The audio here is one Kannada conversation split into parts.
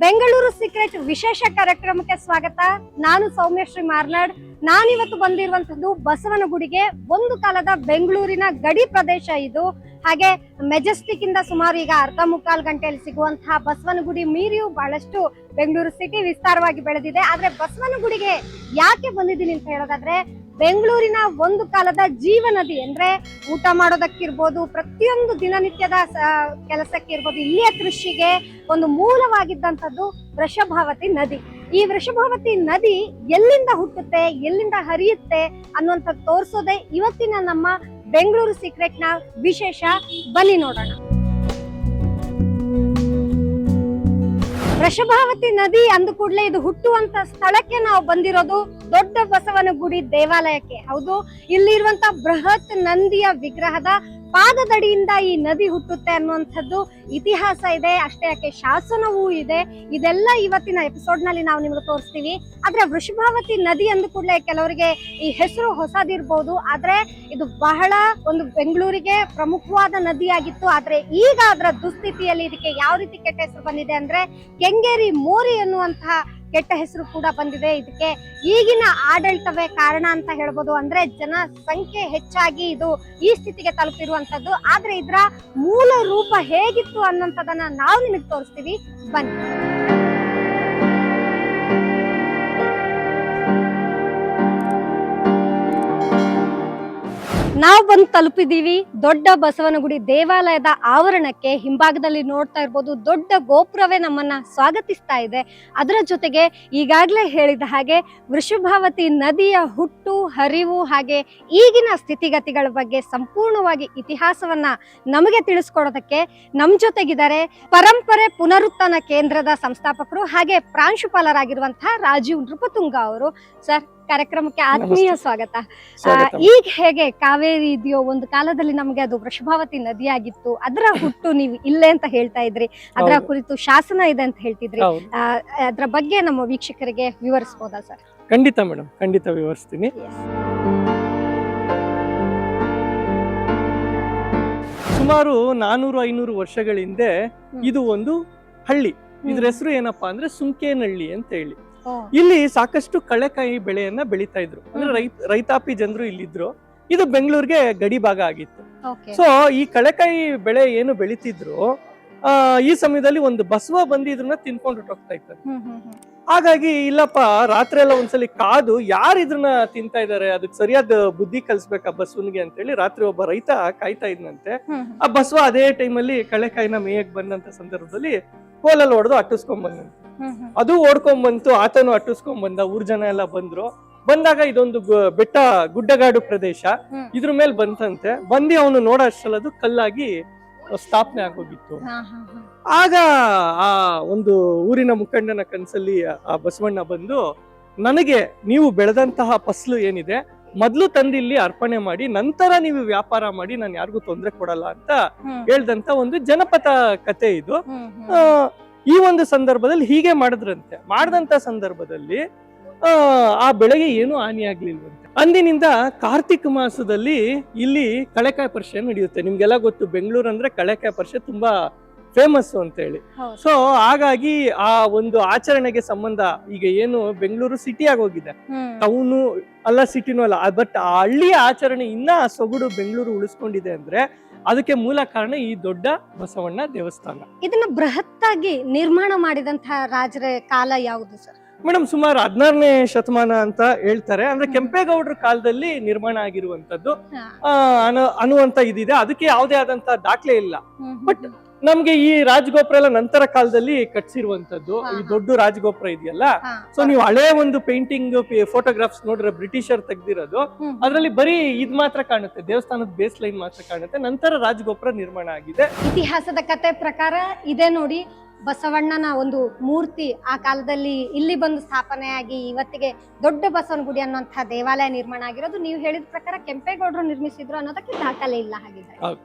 ಬೆಂಗಳೂರು ಸೀಕ್ರೆಟ್ ವಿಶೇಷ ಕಾರ್ಯಕ್ರಮಕ್ಕೆ ಸ್ವಾಗತ. ನಾನು ಸೌಮ್ಯಶ್ರೀ ಮಾರ್ನಾಡ್. ನಾನಿವತ್ತು ಬಂದಿರುವಂತದ್ದು ಬಸವನಗುಡಿಗೆ. ಒಂದು ಕಾಲದ ಬೆಂಗಳೂರಿನ ಗಡಿ ಪ್ರದೇಶ ಇದು. ಹಾಗೆ ಮೆಜೆಸ್ಟಿಕ್ ಇಂದ ಸುಮಾರು ಈಗ ಅರ್ಧ ಮುಕ್ಕಾಲು ಗಂಟೆಯಲ್ಲಿ ಸಿಗುವಂತಹ ಬಸವನಗುಡಿ ಮೀರಿಯೂ ಬಹಳಷ್ಟು ಬೆಂಗಳೂರು ಸಿಟಿ ವಿಸ್ತಾರವಾಗಿ ಬೆಳೆದಿದೆ. ಆದ್ರೆ ಬಸವನಗುಡಿಗೆ ಯಾಕೆ ಬಂದಿದ್ದೀನಿ ಅಂತ ಹೇಳೋದಾದ್ರೆ, ಬೆಂಗಳೂರಿನ ಒಂದು ಕಾಲದ ಜೀವನದಿ ಅಂದ್ರೆ ಊಟ ಮಾಡೋದಕ್ಕಿರ್ಬೋದು, ಪ್ರತಿಯೊಂದು ದಿನನಿತ್ಯದ ಕೆಲಸಕ್ಕಿರ್ಬೋದು, ಇಲ್ಲಿಯ ಕೃಷಿಗೆ ಒಂದು ಮೂಲವಾಗಿದ್ದಂಥದ್ದು ವೃಷಭಾವತಿ ನದಿ. ಈ ವೃಷಭಾವತಿ ನದಿ ಎಲ್ಲಿಂದ ಹುಟ್ಟುತ್ತೆ, ಎಲ್ಲಿಂದ ಹರಿಯುತ್ತೆ ಅನ್ನುವಂಥದ್ದು ತೋರಿಸೋದೇ ಇವತ್ತಿನ ನಮ್ಮ ಬೆಂಗಳೂರು ಸೀಕ್ರೆಟ್ ನ ವಿಶೇಷ. ಬನ್ನಿ ನೋಡೋಣ. ವೃಷಭಾವತಿ ನದಿ ಅಂದ ಕೂಡಲೇ ಇದು ಹುಟ್ಟುವಂತ ಸ್ಥಳಕ್ಕೆ ನಾವು ಬಂದಿರೋದು ದೊಡ್ಡ ಬಸವನಗುಡಿ ದೇವಾಲಯಕ್ಕೆ. ಹೌದು, ಇಲ್ಲಿರುವಂತ ಬೃಹತ್ ನಂದಿಯ ವಿಗ್ರಹದ ಪಾದದಡಿಯಿಂದ ಈ ನದಿ ಹುಟ್ಟುತ್ತೆ ಅನ್ನುವಂಥದ್ದು ಇತಿಹಾಸ ಇದೆ. ಅಷ್ಟೇ ಯಾಕೆ ಶಾಸನವೂ ಇದೆ. ಇದೆಲ್ಲ ಇವತ್ತಿನ ಎಪಿಸೋಡ್ ನಲ್ಲಿ ನಾವು ನಿಮ್ಗೆ ತೋರಿಸ್ತೀವಿ. ಆದ್ರೆ ವೃಷಭಾವತಿ ನದಿ ಅಂದ ಕೂಡಲೇ ಕೆಲವರಿಗೆ ಈ ಹೆಸರು ಹೊಸದಿರ್ಬೋದು, ಆದ್ರೆ ಇದು ಬಹಳ ಒಂದು ಬೆಂಗಳೂರಿಗೆ ಪ್ರಮುಖವಾದ ನದಿಯಾಗಿತ್ತು. ಆದ್ರೆ ಈಗ ಅದರ ದುಸ್ಥಿತಿಯಲ್ಲಿ ಇದಕ್ಕೆ ಯಾವ ರೀತಿ ಕೆಟ್ಟ ಹೆಸರು ಬಂದಿದೆ ಅಂದ್ರೆ ಕೆಂಗೇರಿ ಮೋರಿ ಎನ್ನುವಂತಹ ಕೆಟ್ಟ ಹೆಸರು ಕೂಡ ಬಂದಿದೆ. ಇದಕ್ಕೆ ಈಗಿನ ಆಡಳಿತವೇ ಕಾರಣ ಅಂತ ಹೇಳ್ಬೋದು. ಅಂದ್ರೆ ಜನ ಸಂಖ್ಯೆ ಹೆಚ್ಚಾಗಿ ಇದು ಈ ಸ್ಥಿತಿಗೆ ತಲುಪಿರುವಂತದ್ದು. ಆದ್ರೆ ಇದರ ಮೂಲ ರೂಪ ಹೇಗಿತ್ತು ಅನ್ನೋಂಥದನ್ನ ನಾವು ನಿಮಗೆ ತೋರಿಸ್ತೀವಿ. ಬನ್ನಿ. ನಾವು ಬಂದು ತಲುಪಿದೀವಿ ದೊಡ್ಡ ಬಸವನಗುಡಿ ದೇವಾಲಯದ ಆವರಣಕ್ಕೆ. ಹಿಂಭಾಗದಲ್ಲಿ ನೋಡ್ತಾ ಇರ್ಬೋದು, ದೊಡ್ಡ ಗೋಪುರವೇ ನಮ್ಮನ್ನ ಸ್ವಾಗತಿಸ್ತಾ ಇದೆ. ಅದರ ಜೊತೆಗೆ ಈಗಾಗಲೇ ಹೇಳಿದ ಹಾಗೆ ವೃಷಭಾವತಿ ನದಿಯ ಹುಟ್ಟು, ಹರಿವು ಹಾಗೆ ಈಗಿನ ಸ್ಥಿತಿಗತಿಗಳ ಬಗ್ಗೆ ಸಂಪೂರ್ಣವಾಗಿ ಇತಿಹಾಸವನ್ನ ನಮಗೆ ತಿಳಿಸ್ಕೊಡೋದಕ್ಕೆ ನಮ್ಮ ಜೊತೆಗಿದ್ದಾರೆ ಪರಂಪರೆ ಪುನರುತ್ಥಾನ ಕೇಂದ್ರದ ಸಂಸ್ಥಾಪಕರು ಹಾಗೆ ಪ್ರಾಂಶುಪಾಲರಾಗಿರುವಂತಹ ರಾಜೀವ್ ನೃಪತುಂಗ ಅವರು. ಸರ್, ಕಾರ್ಯಕ್ರಮಕ್ಕೆ ಆತ್ಮೀಯ ಸ್ವಾಗತ. ಈಗ ಹೇಗೆ ಕಾವೇರಿ ಇದೆಯೋ, ಒಂದು ಕಾಲದಲ್ಲಿ ನಮಗೆ ಅದು ವೃಷಭಾವತಿ ನದಿಯಾಗಿತ್ತು, ಅದರ ಹುಟ್ಟು ನೀವು ಇಲ್ಲೇ ಅಂತ ಹೇಳ್ತಾ ಇದ್ರಿ, ಅದರ ಕುರಿತು ಶಾಸನ ಇದೆ ಅಂತ ಹೇಳ್ತಿದ್ರಿ. ಅದರ ಬಗ್ಗೆ ನಮ್ಮ ವೀಕ್ಷಕರಿಗೆ ವಿವರಿಸಬಹುದಾ ಸರ್? ಖಂಡಿತ ಮೇಡಮ್, ಖಂಡಿತ ವಿವರಿಸ್ತೀನಿ. ಸುಮಾರು 400-500 ವರ್ಷಗಳ ಹಿಂದೆ ಇದು ಒಂದು ಹಳ್ಳಿ. ಇದ್ರ ಹೆಸರು ಏನಪ್ಪಾ ಅಂದ್ರೆ ಸುಂಕೇನಹಳ್ಳಿ ಅಂತ ಹೇಳಿ. ಇಲ್ಲಿ ಸಾಕಷ್ಟು ಕಳೆಕಾಯಿ ಬೆಳೆಯನ್ನ ಬೆಳೀತಾ ಇದ್ರು. ಅಂದ್ರೆ ರೈತಾಪಿ ಜನರು ಇಲ್ಲಿದ್ರು. ಇದು ಬೆಂಗಳೂರಿಗೆ ಗಡಿ ಭಾಗ ಆಗಿತ್ತು. ಸೊ ಈ ಕಳೆಕಾಯಿ ಬೆಳೆ ಏನು ಬೆಳೀತಿದ್ರು, ಈ ಸಮಯದಲ್ಲಿ ಒಂದು ಬಸವ ಬಂದು ಇದನ್ನ ತಿನ್ಕೊಂಡು ಹೋಗ್ತಾ ಇತ್ತು. ಹಾಗಾಗಿ ಇಲ್ಲಪ್ಪ, ರಾತ್ರಿ ಎಲ್ಲ ಒಂದ್ಸಲಿ ಕಾದು ಯಾರು ಇದನ್ನ ತಿಂತಾ ಇದಾರೆ, ಅದಕ್ಕೆ ಸರಿಯಾದ ಬುದ್ಧಿ ಕಲ್ಸ್ಬೇಕಾ ಬಸವನಿಗೆ ಅಂತ ಹೇಳಿ ರಾತ್ರಿ ಒಬ್ಬ ರೈತ ಕಾಯ್ತಾ ಇದ್ನಂತೆ. ಆ ಬಸವ ಅದೇ ಟೈಮಲ್ಲಿ ಕಳೆಕಾಯಿನ ಮೇಯಕ್ ಬಂದಂತ ಸಂದರ್ಭದಲ್ಲಿ ಕೋಲಲ್ಲಿ ಹೊಡೆದು ಅಟ್ಟಿಸ್ಕೊಂಡ್ ಬಂದಂತೆ. ಅದು ಓಡ್ಕೊಂಡ್ ಬಂತು, ಆತನು ಅಟ್ಟಿಸ್ಕೊಂಡ್ ಬಂದ. ಊರ್ ಜನ ಎಲ್ಲ ಬಂದ್ರು. ಬಂದಾಗ ಇದೊಂದು ಬೆಟ್ಟ ಗುಡ್ಡಗಾಡು ಪ್ರದೇಶ, ಇದ್ರ ಮೇಲೆ ಬಂತಂತೆ. ಬಂದು ಅವನು ನೋಡೋ ಅಷ್ಟಲ್ಲ ಅದು ಕಲ್ಲಾಗಿ ಸ್ಥಾಪನೆ ಆಗೋಗಿತ್ತು. ಆಗ ಆ ಒಂದು ಊರಿನ ಮುಖಂಡನ ಕನ್ಸಲ್ಲಿ ಆ ಬಸವಣ್ಣ ಬಂದು, ನನಗೆ ನೀವು ಬೆಳೆದಂತಹ ಫಸಲು ಏನಿದೆ ಮೊದ್ಲು ತಂದಿಲ್ಲಿ ಅರ್ಪಣೆ ಮಾಡಿ, ನಂತರ ನೀವು ವ್ಯಾಪಾರ ಮಾಡಿ, ನಾನು ಯಾರಿಗೂ ತೊಂದರೆ ಕೊಡಲ್ಲ ಅಂತ ಹೇಳ್ದಂತ ಒಂದು ಜನಪದ ಕತೆ ಇದು. ಈ ಒಂದು ಸಂದರ್ಭದಲ್ಲಿ ಹೀಗೆ ಮಾಡಿದ್ರಂತೆ. ಮಾಡಿದಂತ ಸಂದರ್ಭದಲ್ಲಿ ಆ ಬೆಳೆಗೆ ಏನು ಹಾನಿ ಆಗ್ಲಿಲ್ವಂತೆ. ಅಂದಿನಿಂದ ಕಾರ್ತಿಕ ಮಾಸದಲ್ಲಿ ಇಲ್ಲಿ ಕಳೆಕಾಯಿ ಪರಿಷೆ ನಡೆಯುತ್ತೆ. ನಿಮ್ಗೆಲ್ಲ ಗೊತ್ತು, ಬೆಂಗಳೂರು ಅಂದ್ರೆ ಕಳೆಕಾಯಿ ಪರಿಷೆ ತುಂಬಾ ಫೇಮಸ್ ಅಂತ ಹೇಳಿ. ಸೊ ಹಾಗಾಗಿ ಆ ಒಂದು ಆಚರಣೆಗೆ ಸಂಬಂಧ, ಈಗ ಏನು ಬೆಂಗಳೂರು ಸಿಟಿ ಆಗೋಗಿದೆ, ಟೌನು ಅಲ್ಲ ಸಿಟಿನೂ ಅಲ್ಲ, ಬಟ್ ಆ ಹಳ್ಳಿಯ ಆಚರಣೆ ಇನ್ನ ಆ ಸೊಗಡು ಬೆಂಗಳೂರು ಉಳಿಸ್ಕೊಂಡಿದೆ ಅಂದ್ರೆ ಅದಕ್ಕೆ ಮೂಲ ಕಾರಣ ಈ ದೊಡ್ಡ ಬಸವಣ್ಣ ದೇವಸ್ಥಾನ. ಇದನ್ನ ಬೃಹತ್ತಾಗಿ ನಿರ್ಮಾಣ ಮಾಡಿದಂತಹ ರಾಜರ ಕಾಲ ಯಾವುದು ಸರ್? ಮೇಡಮ್, ಸುಮಾರು 16ನೇ ಶತಮಾನ ಅಂತ ಹೇಳ್ತಾರೆ. ಅಂದ್ರೆ ಕೆಂಪೇಗೌಡರ ಕಾಲದಲ್ಲಿ ನಿರ್ಮಾಣ ಆಗಿರುವಂತದ್ದು ಅನ್ನುವಂತ ಇದಿದೆ. ಅದಕ್ಕೆ ಯಾವುದೇ ಆದಂತ ದಾಖಲೆ ಇಲ್ಲ. ಬಟ್ ನಮ್ಗೆ ಈ ರಾಜಗೋಪುರ ಎಲ್ಲ ನಂತರ ಕಾಲದಲ್ಲಿ ಕಟ್ಸಿರುವಂತದ್ದು. ಈ ದೊಡ್ಡ ರಾಜಗೋಪುರ ಇದೆಯಲ್ಲ, ಸೊ ನೀವು ಹಳೆ ಒಂದು ಪೇಂಟಿಂಗ್ ಫೋಟೋಗ್ರಾಫ್ಸ್ ನೋಡ್ರೆ ಬ್ರಿಟಿಷರ್ ತೆಗ್ದಿರೋದು, ಅದ್ರಲ್ಲಿ ಬರೀ ಇದ್ ಮಾತ್ರ ಕಾಣುತ್ತೆ, ದೇವಸ್ಥಾನದ ಬೇಸ್ ಲೈನ್ ಮಾತ್ರ ಕಾಣುತ್ತೆ. ನಂತರ ರಾಜಗೋಪುರ ನಿರ್ಮಾಣ ಆಗಿದೆ. ಇತಿಹಾಸದ ಕತೆ ಪ್ರಕಾರ ಇದೆ ನೋಡಿ, ಬಸವಣ್ಣನ ಒಂದು ಮೂರ್ತಿ ಆ ಕಾಲದಲ್ಲಿ ಇಲ್ಲಿ ಬಂದು ಸ್ಥಾಪನೆಯಾಗಿ ಇವತ್ತಿಗೆ ದೊಡ್ಡ ಬಸವನಗುಡಿ ಅನ್ನುವಂತಹ ದೇವಾಲಯ ನಿರ್ಮಾಣ ಆಗಿರೋದು ನೀವು ಹೇಳಿದ ಪ್ರಕಾರ ಕೆಂಪೇಗೌಡರು ನಿರ್ಮಿಸಿದ್ರು ಅನ್ನೋದಕ್ಕೆ ದಾಖಲೆ ಇಲ್ಲ. ಹಾಗಿದ್ರೆ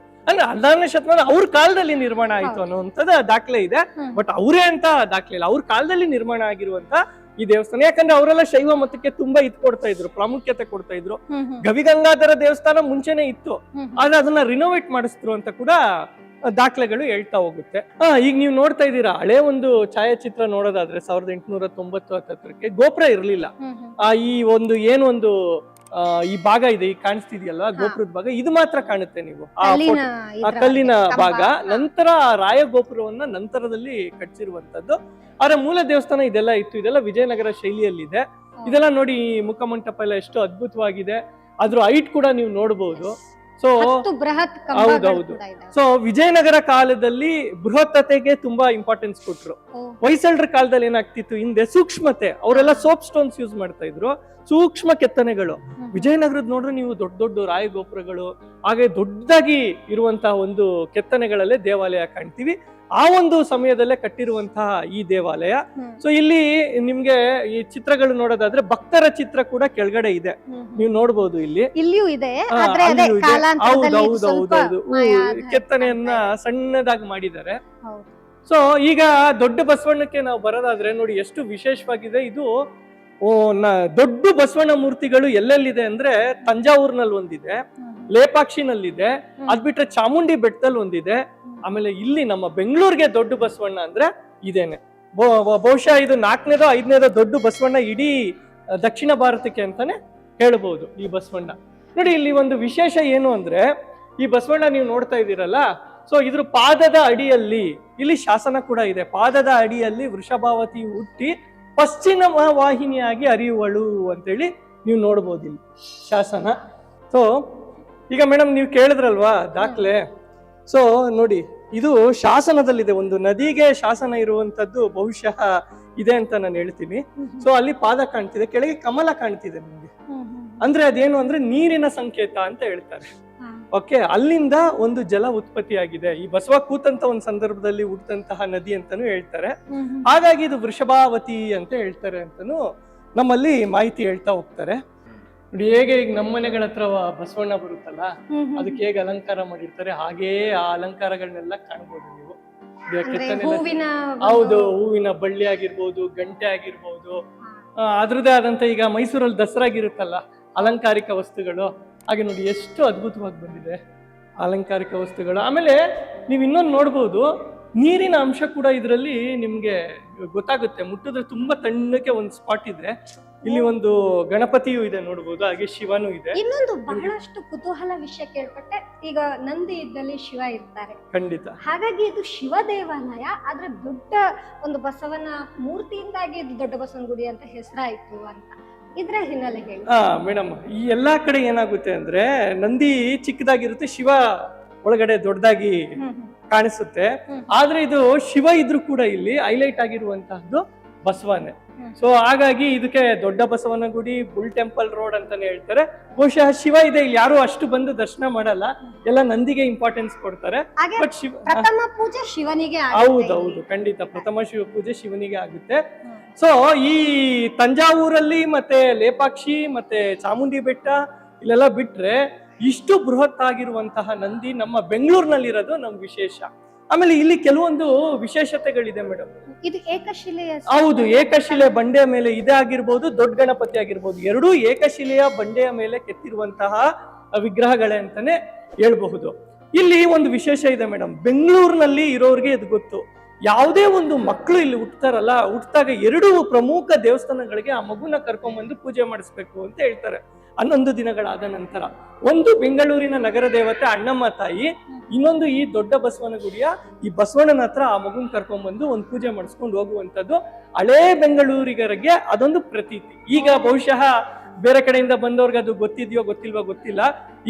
ಅಂದ್ರೆ 16ನೇ ಶತಮಾನ ಅವ್ರ ಕಾಲದಲ್ಲಿ ನಿರ್ಮಾಣ ಆಯ್ತು ಅನ್ನುವಂಥದ್ದು ದಾಖಲೆ ಇದೆ. ಬಟ್ ಅವರೇ ಅಂತ ದಾಖಲೆ ಇಲ್ಲ. ಅವ್ರ ಕಾಲದಲ್ಲಿ ನಿರ್ಮಾಣ ಆಗಿರುವಂತ ಈ ದೇವಸ್ಥಾನ, ಯಾಕಂದ್ರೆ ಅವರೆಲ್ಲ ಶೈವ ಮತಕ್ಕೆ ತುಂಬಾ ಇದ್ ಕೊಡ್ತಾ ಇದ್ರು, ಪ್ರಾಮುಖ್ಯತೆ ಕೊಡ್ತಾ ಇದ್ರು. ಗವಿಗಂಗಾಧರ ದೇವಸ್ಥಾನ ಮುಂಚೆನೆ ಇತ್ತು, ಆದ್ರೆ ಅದನ್ನ ರಿನೋವೇಟ್ ಮಾಡಿಸಿದ್ರು ಅಂತ ಕೂಡ ದಾಖಲೆಗಳು ಹೇಳ್ತಾ ಹೋಗುತ್ತೆ. ಈಗ ನೀವು ನೋಡ್ತಾ ಇದ್ದೀರಾ, ಹಳೆ ಒಂದು ಛಾಯಾಚಿತ್ರ ನೋಡೋದಾದ್ರೆ 1890 ಹತ್ತತ್ರಕ್ಕೆ ಗೋಪುರ ಇರ್ಲಿಲ್ಲ. ಈ ಒಂದು ಏನೊಂದು ಈ ಭಾಗ ಇದೆ, ಈ ಕಾಣಿಸ್ತಿದೆಯಲ್ಲ ಗೋಪುರದ ಭಾಗ, ಇದು ಮಾತ್ರ ಕಾಣುತ್ತೆ ನೀವು ಆ ಕಲ್ಲಿನ ಭಾಗ. ನಂತರ ರಾಯ ಗೋಪುರವನ್ನ ನಂತರದಲ್ಲಿ ಕಟ್ಟಿಸಿರುವಂತದ್ದು. ಆದ್ರೆ ಮೂಲ ದೇವಸ್ಥಾನ ಇದೆಲ್ಲ ಇತ್ತು, ಇದೆಲ್ಲ ವಿಜಯನಗರ ಶೈಲಿಯಲ್ಲಿದೆ. ಇದೆಲ್ಲ ನೋಡಿ, ಮುಖಮಂಟಪ ಎಲ್ಲ ಎಷ್ಟು ಅದ್ಭುತವಾಗಿದೆ, ಅದ್ರ ಹೈಟ್ ಕೂಡ ನೀವು ನೋಡಬಹುದು. ಸೊ ಹೌದೌದು. ಸೊ ವಿಜಯನಗರ ಕಾಲದಲ್ಲಿ ಬೃಹತ್ತತೆಗೆ ತುಂಬಾ ಇಂಪಾರ್ಟೆನ್ಸ್ ಕೊಟ್ರು. ಹೊಯ್ಸಳರ ಕಾಲದಲ್ಲಿ ಏನಾಗ್ತಿತ್ತು, ಹಿಂದೆ ಸೂಕ್ಷ್ಮತೆ, ಅವರೆಲ್ಲ ಸೋಪ್ ಸ್ಟೋನ್ಸ್ ಯೂಸ್ ಮಾಡ್ತಾ ಇದ್ರು, ಸೂಕ್ಷ್ಮ ಕೆತ್ತನೆಗಳು. ವಿಜಯನಗರದ ನೋಡ್ರೆ ನೀವು ದೊಡ್ಡ ದೊಡ್ಡ ರಾಯ ಗೋಪುರಗಳು, ಹಾಗೆ ದೊಡ್ಡದಾಗಿ ಇರುವಂತಹ ಒಂದು ಕೆತ್ತನೆಗಳಲ್ಲೇ ದೇವಾಲಯ ಕಾಣ್ತೀವಿ. ಆ ಒಂದು ಸಮಯದಲ್ಲೇ ಕಟ್ಟಿರುವಂತಹ ಈ ದೇವಾಲಯ. ಸೊ ಇಲ್ಲಿ ನಿಮ್ಗೆ ಈ ಚಿತ್ರಗಳು ನೋಡೋದಾದ್ರೆ ಭಕ್ತರ ಚಿತ್ರ ಕೂಡ ಕೆಳಗಡೆ ಇದೆ, ನೀವು ನೋಡ್ಬೋದು. ಇಲ್ಲಿಯೂ ಇದೆ. ಹೌದೌದೌದೌದು, ಕೆತ್ತನೆಯನ್ನ ಸಣ್ಣದಾಗಿ ಮಾಡಿದ್ದಾರೆ. ಸೊ ಈಗ ದೊಡ್ಡ ಬಸವಣ್ಣಕ್ಕೆ ನಾವು ಬರೋದಾದ್ರೆ ನೋಡಿ ಎಷ್ಟು ವಿಶೇಷವಾಗಿದೆ ಇದು. ದೊಡ್ಡ ಬಸವಣ್ಣ ಮೂರ್ತಿಗಳು ಎಲ್ಲೆಲ್ಲಿದೆ ಅಂದ್ರೆ ತಂಜಾವೂರ್ನಲ್ಲಿ ಒಂದಿದೆ, ಲೇಪಾಕ್ಷಿನಲ್ಲಿದೆ, ಅದ್ ಬಿಟ್ರೆ ಚಾಮುಂಡಿ ಬೆಟ್ಟದಲ್ಲಿ ಒಂದಿದೆ. ಆಮೇಲೆ ಇಲ್ಲಿ ನಮ್ಮ ಬೆಂಗಳೂರಿಗೆ ದೊಡ್ಡ ಬಸವಣ್ಣ ಅಂದ್ರೆ ಇದೇನೆ. ಬಹುಶಃ ಇದು 4ನೇದೋ 5ನೇದೋ ದೊಡ್ಡ ಬಸವಣ್ಣ ಇಡೀ ದಕ್ಷಿಣ ಭಾರತಕ್ಕೆ ಅಂತಾನೆ ಹೇಳ್ಬಹುದು ಈ ಬಸವಣ್ಣ. ನೋಡಿ ಇಲ್ಲಿ ಒಂದು ವಿಶೇಷ ಏನು ಅಂದ್ರೆ, ಈ ಬಸವಣ್ಣ ನೀವು ನೋಡ್ತಾ ಇದ್ದೀರಲ್ಲ, ಸೊ ಇದ್ರ ಪಾದದ ಅಡಿಯಲ್ಲಿ ಇಲ್ಲಿ ಶಾಸನ ಕೂಡ ಇದೆ. ಪಾದದ ಅಡಿಯಲ್ಲಿ ವೃಷಭಾವತಿ ಹುಟ್ಟಿ ಪಶ್ಚಿಮ ವಾಹಿನಿಯಾಗಿ ಹರಿಯುವಳು ಅಂತೇಳಿ ನೀವು ನೋಡ್ಬೋದು ಇಲ್ಲಿ ಶಾಸನ. ಸೊ ಈಗ ಮೇಡಮ್ ನೀವು ಕೇಳಿದ್ರಲ್ವಾ ದಾಖಲೆ, ಸೊ ನೋಡಿ ಇದು ಶಾಸನದಲ್ಲಿದೆ. ಒಂದು ನದಿಗೆ ಶಾಸನ ಇರುವಂತದ್ದು ಬಹುಶಃ ಇದೆ ಅಂತ ನಾನು ಹೇಳ್ತೀನಿ. ಸೊ ಅಲ್ಲಿ ಪಾದ ಕಾಣ್ತಿದೆ, ಕೆಳಗೆ ಕಮಲ ಕಾಣ್ತಿದೆ ನಿಮ್ಗೆ. ಅಂದ್ರೆ ಅದೇನು ಅಂದ್ರೆ ನೀರಿನ ಸಂಕೇತ ಅಂತ ಹೇಳ್ತಾರೆ. ಓಕೆ, ಅಲ್ಲಿಂದ ಒಂದು ಜಲ ಉತ್ಪತ್ತಿ ಆಗಿದೆ. ಈ ಬಸವ ಕೂತಂತ ಒಂದು ಸಂದರ್ಭದಲ್ಲಿ ಹುಟ್ಟಂತಹ ನದಿ ಅಂತಾನು ಹೇಳ್ತಾರೆ. ಹಾಗಾಗಿ ಇದು ವೃಷಭಾವತಿ ಅಂತ ಹೇಳ್ತಾರೆ ಅಂತಾನು ನಮ್ಮಲ್ಲಿ ಮಾಹಿತಿ ಹೇಳ್ತಾ ಹೋಗ್ತಾರೆ. ನೋಡಿ ಹೇಗೆ ಈಗ ನಮ್ಮ ಮನೆಗಳ ಹತ್ರ ಬಸವಣ್ಣ ಬರುತ್ತಲ್ಲ, ಅದಕ್ಕೆ ಹೇಗೆ ಅಲಂಕಾರ ಮಾಡಿರ್ತಾರೆ, ಹಾಗೇ ಆ ಅಲಂಕಾರಗಳನ್ನೆಲ್ಲ ಕಾಣ್ಬೋದು ನೀವು. ಹೌದು, ಹೂವಿನ ಬಳ್ಳಿ ಆಗಿರ್ಬೋದು, ಗಂಟೆ ಆಗಿರ್ಬೋದು, ಅದ್ರದ್ದೇ ಆದಂತ ಈಗ ಮೈಸೂರಲ್ಲಿ ದಸರಾಗಿರುತ್ತಲ್ಲ ಅಲಂಕಾರಿಕ ವಸ್ತುಗಳು, ಹಾಗೆ ನೋಡಿ ಎಷ್ಟು ಅದ್ಭುತವಾಗಿ ಬಂದಿದೆ ಅಲಂಕಾರಿಕ ವಸ್ತುಗಳು. ಆಮೇಲೆ ನೀವು ಇನ್ನೊಂದು ನೋಡ್ಬೋದು, ನೀರಿನ ಅಂಶ ಕೂಡ ಇದರಲ್ಲಿ ನಿಮ್ಗೆ ಗೊತ್ತಾಗುತ್ತೆ. ಮುಟ್ಟಿದ್ರೆ ತುಂಬಾ ತಣ್ಣಕ್ಕೆ ಒಂದು ಸ್ಪಾಟ್ ಇದೆ. ಇಲ್ಲಿ ಒಂದು ಗಣಪತಿಯೂ ಇದೆ ನೋಡ್ಬೋದು, ಹಾಗೆ ಶಿವನೂ ಇದೆ. ಇನ್ನೊಂದು ಬಹಳಷ್ಟು ಕುತೂಹಲ ವಿಷಯ ಕೇಳ್ಪಟ್ಟೆ, ಈಗ ನಂದಿ ಇದ್ದಲ್ಲಿ ಶಿವ ಇರ್ತಾರೆ, ಖಂಡಿತ. ಹಾಗಾಗಿ ಇದು ಶಿವ ದೇವಾಲಯ, ಆದ್ರೆ ದೊಡ್ಡ ಒಂದು ಬಸವನ ಮೂರ್ತಿಯಿಂದಾಗಿ ಇದು ದೊಡ್ಡ ಬಸವನ ಗುಡಿ ಅಂತ ಹೆಸರಾಯ್ತು ಅಂತ ಇದ್ರ ಹಿನ್ನೆಲೆ ಹೇಳಿ. ಮೇಡಮ್, ಈ ಎಲ್ಲಾ ಕಡೆ ಏನಾಗುತ್ತೆ ಅಂದ್ರೆ ನಂದಿ ಚಿಕ್ಕದಾಗಿರುತ್ತೆ, ಶಿವ ಒಳಗಡೆ ದೊಡ್ಡದಾಗಿ ಕಾಣಿಸುತ್ತೆ. ಆದ್ರೆ ಇದು ಶಿವ ಇದ್ರೂ ಕೂಡ ಇಲ್ಲಿ ಹೈಲೈಟ್ ಆಗಿರುವಂತಹದ್ದು ಬಸವನೇ. ಸೊ ಹಾಗಾಗಿ ಇದಕ್ಕೆ ದೊಡ್ಡ ಬಸವನ ಗುಡಿ, ಬುಲ್ ಟೆಂಪಲ್ ರೋಡ್ ಅಂತಾನೆ ಹೇಳ್ತಾರೆ. ಬಹುಶಃ ಶಿವ ಇದೆ ಇಲ್ಲಿ, ಯಾರು ಅಷ್ಟು ಬಂದು ದರ್ಶನ ಮಾಡಲ್ಲ, ಎಲ್ಲ ನಂದಿಗೆ ಇಂಪಾರ್ಟೆನ್ಸ್ ಕೊಡ್ತಾರೆ. ಬಟ್ ಪ್ರಥಮ ಪೂಜೆ ಶಿವನಿಗೆ. ಹೌದೌದು, ಖಂಡಿತ ಪ್ರಥಮ ಶಿವ ಪೂಜೆ ಶಿವನಿಗೆ ಆಗುತ್ತೆ. ಸೊ ಈ ತಂಜಾವೂರಲ್ಲಿ ಮತ್ತೆ ಲೇಪಾಕ್ಷಿ ಮತ್ತೆ ಚಾಮುಂಡಿ ಬೆಟ್ಟ ಇಲ್ಲೆಲ್ಲ ಬಿಟ್ರೆ ಇಷ್ಟು ಬೃಹತ್ ಆಗಿರುವಂತಹ ನಂದಿ ನಮ್ಮ ಬೆಂಗಳೂರಿನಲ್ಲಿರೋದು ನಮ್ ವಿಶೇಷ. ಆಮೇಲೆ ಇಲ್ಲಿ ಕೆಲವೊಂದು ವಿಶೇಷತೆಗಳಿದೆ ಮೇಡಮ್. ಇದು ಏಕಶಿಲೆಯ, ಹೌದು, ಏಕಶಿಲೆ ಬಂಡೆಯ ಮೇಲೆ ಇದೆ ಆಗಿರ್ಬೋದು, ದೊಡ್ಡ ಗಣಪತಿ ಆಗಿರ್ಬೋದು, ಎರಡೂ ಏಕಶಿಲೆಯ ಬಂಡೆಯ ಮೇಲೆ ಕೆತ್ತಿರುವಂತಹ ವಿಗ್ರಹಗಳೇ ಅಂತಾನೆ ಹೇಳ್ಬಹುದು. ಇಲ್ಲಿ ಒಂದು ವಿಶೇಷ ಇದೆ ಮೇಡಮ್, ಬೆಂಗಳೂರಿನಲ್ಲಿ ಇರೋರಿಗೆ ಇದು ಗೊತ್ತು. ಯಾವುದೇ ಒಂದು ಮಕ್ಕಳು ಇಲ್ಲಿ ಹುಟ್ಟತಾರಲ್ಲ, ಹುಟ್ಟಿದಾಗ 2 ಪ್ರಮುಖ ದೇವಸ್ಥಾನಗಳಿಗೆ ಆ ಮಗುನ ಕರ್ಕೊಂಡ್ಬಂದು ಪೂಜೆ ಮಾಡಿಸ್ಬೇಕು ಅಂತ ಹೇಳ್ತಾರೆ 11 ದಿನಗಳಾದ ನಂತರ. ಒಂದು ಬೆಂಗಳೂರಿನ ನಗರ ದೇವತೆ ಅಣ್ಣಮ್ಮ ತಾಯಿ, ಇನ್ನೊಂದು ಈ ದೊಡ್ಡ ಬಸವನ ಗುಡಿಯ ಈ ಬಸವಣ್ಣನ ಹತ್ರ ಆ ಮಗುನ್ ಕರ್ಕೊಂಡ್ಬಂದು ಒಂದು ಪೂಜೆ ಮಾಡಿಸ್ಕೊಂಡು ಹೋಗುವಂತದ್ದು ಹಳೇ ಬೆಂಗಳೂರಿಗರಿಗೆ ಅದೊಂದು ಪ್ರತೀತಿ. ಈಗ ಬಹುಶಃ ಬೇರೆ ಕಡೆಯಿಂದ ಬಂದವ್ರಿಗೆ ಅದು ಗೊತ್ತಿದೆಯೋ ಗೊತ್ತಿಲ್ವಾ ಗೊತ್ತಿಲ್ಲ.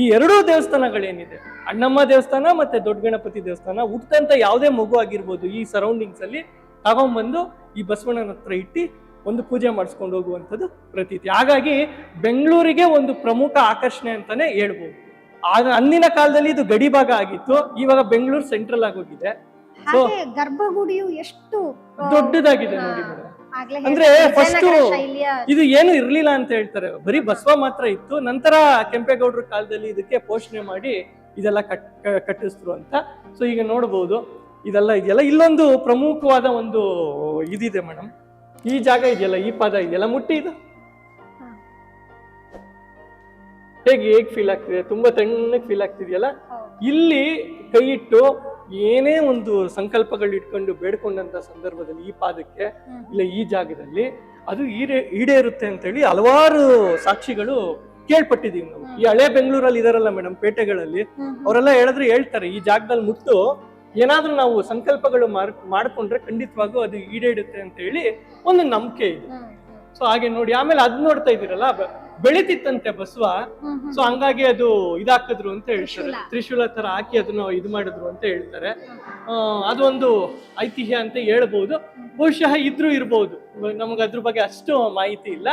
ಈ 2 ದೇವಸ್ಥಾನಗಳೇನಿದೆ, ಅಣ್ಣಮ್ಮ ದೇವಸ್ಥಾನ ಮತ್ತೆ ದೊಡ್ಡ ಗಣಪತಿ ದೇವಸ್ಥಾನ, ಹುಟ್ಟಂತ ಯಾವುದೇ ಮಗು ಆಗಿರ್ಬೋದು ಈ ಸರೌಂಡಿಂಗ್ಸ್ ಅಲ್ಲಿ ತಗೊಂಡ್ಬಂದು ಈ ಬಸವಣ್ಣನ ಹತ್ರ ಇಟ್ಟು ಒಂದು ಪೂಜೆ ಮಾಡಿಸ್ಕೊಂಡು ಹೋಗುವಂಥದ್ದು ಪ್ರತೀತಿ. ಹಾಗಾಗಿ ಬೆಂಗಳೂರಿಗೆ ಒಂದು ಪ್ರಮುಖ ಆಕರ್ಷಣೆ ಅಂತಾನೆ ಹೇಳ್ಬೋದು. ಆಗ ಅಂದಿನ ಕಾಲದಲ್ಲಿ ಇದು ಗಡಿ ಭಾಗ ಆಗಿತ್ತು, ಇವಾಗ ಬೆಂಗಳೂರು ಸೆಂಟ್ರಲ್ ಆಗೋಗಿದೆ. ಗರ್ಭಗುಡಿಯು ಎಷ್ಟು ದೊಡ್ಡದಾಗಿದೆ ನೋಡಿ ಮೇಡಮ್. ಅಂದ್ರೆ ಫಸ್ಟ್ ಇದು ಏನು ಇರ್ಲಿಲ್ಲ ಅಂತ ಹೇಳ್ತಾರೆ, ಬರೀ ಬಸವ ಮಾತ್ರ ಇತ್ತು. ನಂತರ ಕೆಂಪೇಗೌಡರ ಕಾಲದಲ್ಲಿ ಇದಕ್ಕೆ ಪೋಷಣೆ ಮಾಡಿ ಇದೆಲ್ಲ ಕಟ್ಟಿಸಿದ್ರು ಅಂತ. ಸೊ ಈಗ ನೋಡ್ಬೋದು ಇದೆಲ್ಲ ಇದೆಯಲ್ಲ. ಇಲ್ಲೊಂದು ಪ್ರಮುಖವಾದ ಒಂದು ಇದಿದೆ ಮೇಡಮ್, ಈ ಜಾಗ ಇದೆಯಲ್ಲ, ಈ ಪಾದ ಇದೆಯಲ್ಲ, ಮುಟ್ಟಿ ಇದು ಹೇಗ್ ಫೀಲ್ ಆಗ್ತಿದೆ, ತುಂಬಾ ತಣ್ಣಗೆ ಫೀಲ್ ಆಗ್ತಿದೆಯಲ್ಲ. ಇಲ್ಲಿ ಕೈ ಇಟ್ಟು ಏನೇ ಒಂದು ಸಂಕಲ್ಪಗಳು ಇಟ್ಕೊಂಡು ಬೇಡ್ಕೊಂಡಂತ ಸಂದರ್ಭದಲ್ಲಿ ಈ ಪಾದಕ್ಕೆ ಇಲ್ಲ ಈ ಜಾಗದಲ್ಲಿ ಅದು ಈಡೇರುತ್ತೆ ಅಂತ ಹೇಳಿ ಹಲವಾರು ಸಾಕ್ಷಿಗಳು ಕೇಳ್ಪಟ್ಟಿದೀವಿ ನಾವು. ಈ ಹಳೆ ಬೆಂಗಳೂರಲ್ಲಿ ಇದಾರಲ್ಲ ಮೇಡಮ್, ಪೇಟೆಗಳಲ್ಲಿ ಅವರೆಲ್ಲ ಹೇಳ್ತಾರೆ ಈ ಜಾಗದಲ್ಲಿ ಮುಟ್ಟು ಏನಾದ್ರೂ ನಾವು ಸಂಕಲ್ಪಗಳು ಮಾಡ್ಕೊಂಡ್ರೆ ಖಂಡಿತವಾಗೂ ಅದು ಈಡೇರುತ್ತೆ ಅಂತ ಹೇಳಿ ಒಂದು ನಂಬಿಕೆ ಇದೆ. ಸೊ ಹಾಗೆ ನೋಡಿ, ಆಮೇಲೆ ಅದ್ ನೋಡ್ತಾ ಇದೀರಲ್ಲ, ಬೆಳಿತಿತ್ತಂತೆ ಬಸವ. ಸೊ ಹಂಗಾಗಿ ಅದು ಇದಾಕಿದ್ರು ಅಂತ ಹೇಳ್ತಾರೆ, ತ್ರಿಶೂಲ ತರ ಹಾಕಿ ಅದನ್ನ ಇದು ಮಾಡಿದ್ರು ಅಂತ ಹೇಳ್ತಾರೆ. ಅದೊಂದು ಐತಿಹ್ಯ ಅಂತ ಹೇಳ್ಬಹುದು. ಬಹುಶಃ ಇದ್ರೂ ಇರ್ಬಹುದು, ನಮ್ಗೆ ಅದ್ರ ಬಗ್ಗೆ ಅಷ್ಟು ಮಾಹಿತಿ ಇಲ್ಲ.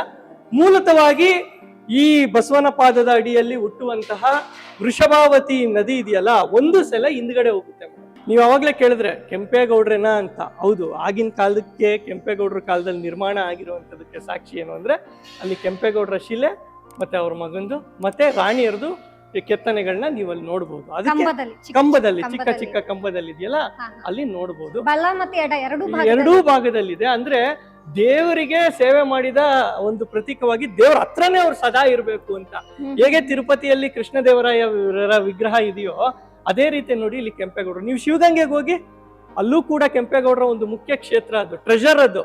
ಮೂಲತವಾಗಿ ಈ ಬಸವನ ಪಾದದ ಅಡಿಯಲ್ಲಿ ಹುಟ್ಟುವಂತಹ ವೃಷಭಾವತಿ ನದಿ ಇದೆಯಲ್ಲ, ಒಂದು ಸಲ ಹಿಂದ್ಗಡೆ ಹೋಗುತ್ತೆ. ನೀವು ಅವಾಗ್ಲೇ ಕೇಳಿದ್ರೆ ಕೆಂಪೇಗೌಡ್ರೇನ ಅಂತ. ಹೌದು, ಆಗಿನ ಕಾಲಕ್ಕೆ ಕೆಂಪೇಗೌಡ್ರ ಕಾಲದಲ್ಲಿ ನಿರ್ಮಾಣ ಆಗಿರುವಂತದಕ್ಕೆ ಸಾಕ್ಷಿ ಏನು ಅಂದ್ರೆ ಅಲ್ಲಿ ಕೆಂಪೇಗೌಡರ ಶಿಲೆ ಮತ್ತೆ ಅವ್ರ ಮಗಂದು ಮತ್ತೆ ರಾಣಿಯರದು ಕೆತ್ತನೆಗಳನ್ನ ನೀವು ಅಲ್ಲಿ ನೋಡ್ಬೋದು. ಅದಕ್ಕೆ ಕಂಬದಲ್ಲಿ ಚಿಕ್ಕ ಚಿಕ್ಕ ಕಂಬದಲ್ಲಿ ಇದೆಯಲ್ಲ ಅಲ್ಲಿ ನೋಡ್ಬೋದು. ಎರಡೂ ಭಾಗದಲ್ಲಿದೆ. ಅಂದ್ರೆ ದೇವರಿಗೆ ಸೇವೆ ಮಾಡಿದ ಒಂದು ಪ್ರತೀಕವಾಗಿ ದೇವರ ಹತ್ರನೇ ಅವ್ರು ಸದಾ ಇರ್ಬೇಕು ಅಂತ. ಹೇಗೆ ತಿರುಪತಿಯಲ್ಲಿ ಕೃಷ್ಣದೇವರಾಯರ ವಿಗ್ರಹ ಇದೆಯೋ ಅದೇ ರೀತಿ ನೋಡಿ ಇಲ್ಲಿ ಕೆಂಪೇಗೌಡರು. ನೀವು ಶಿವಗಂಗೆಗೆ ಹೋಗಿ, ಅಲ್ಲೂ ಕೂಡ ಕೆಂಪೇಗೌಡರ ಒಂದು ಮುಖ್ಯ ಕ್ಷೇತ್ರ, ಅದು ಟ್ರೆಷರ್. ಅದು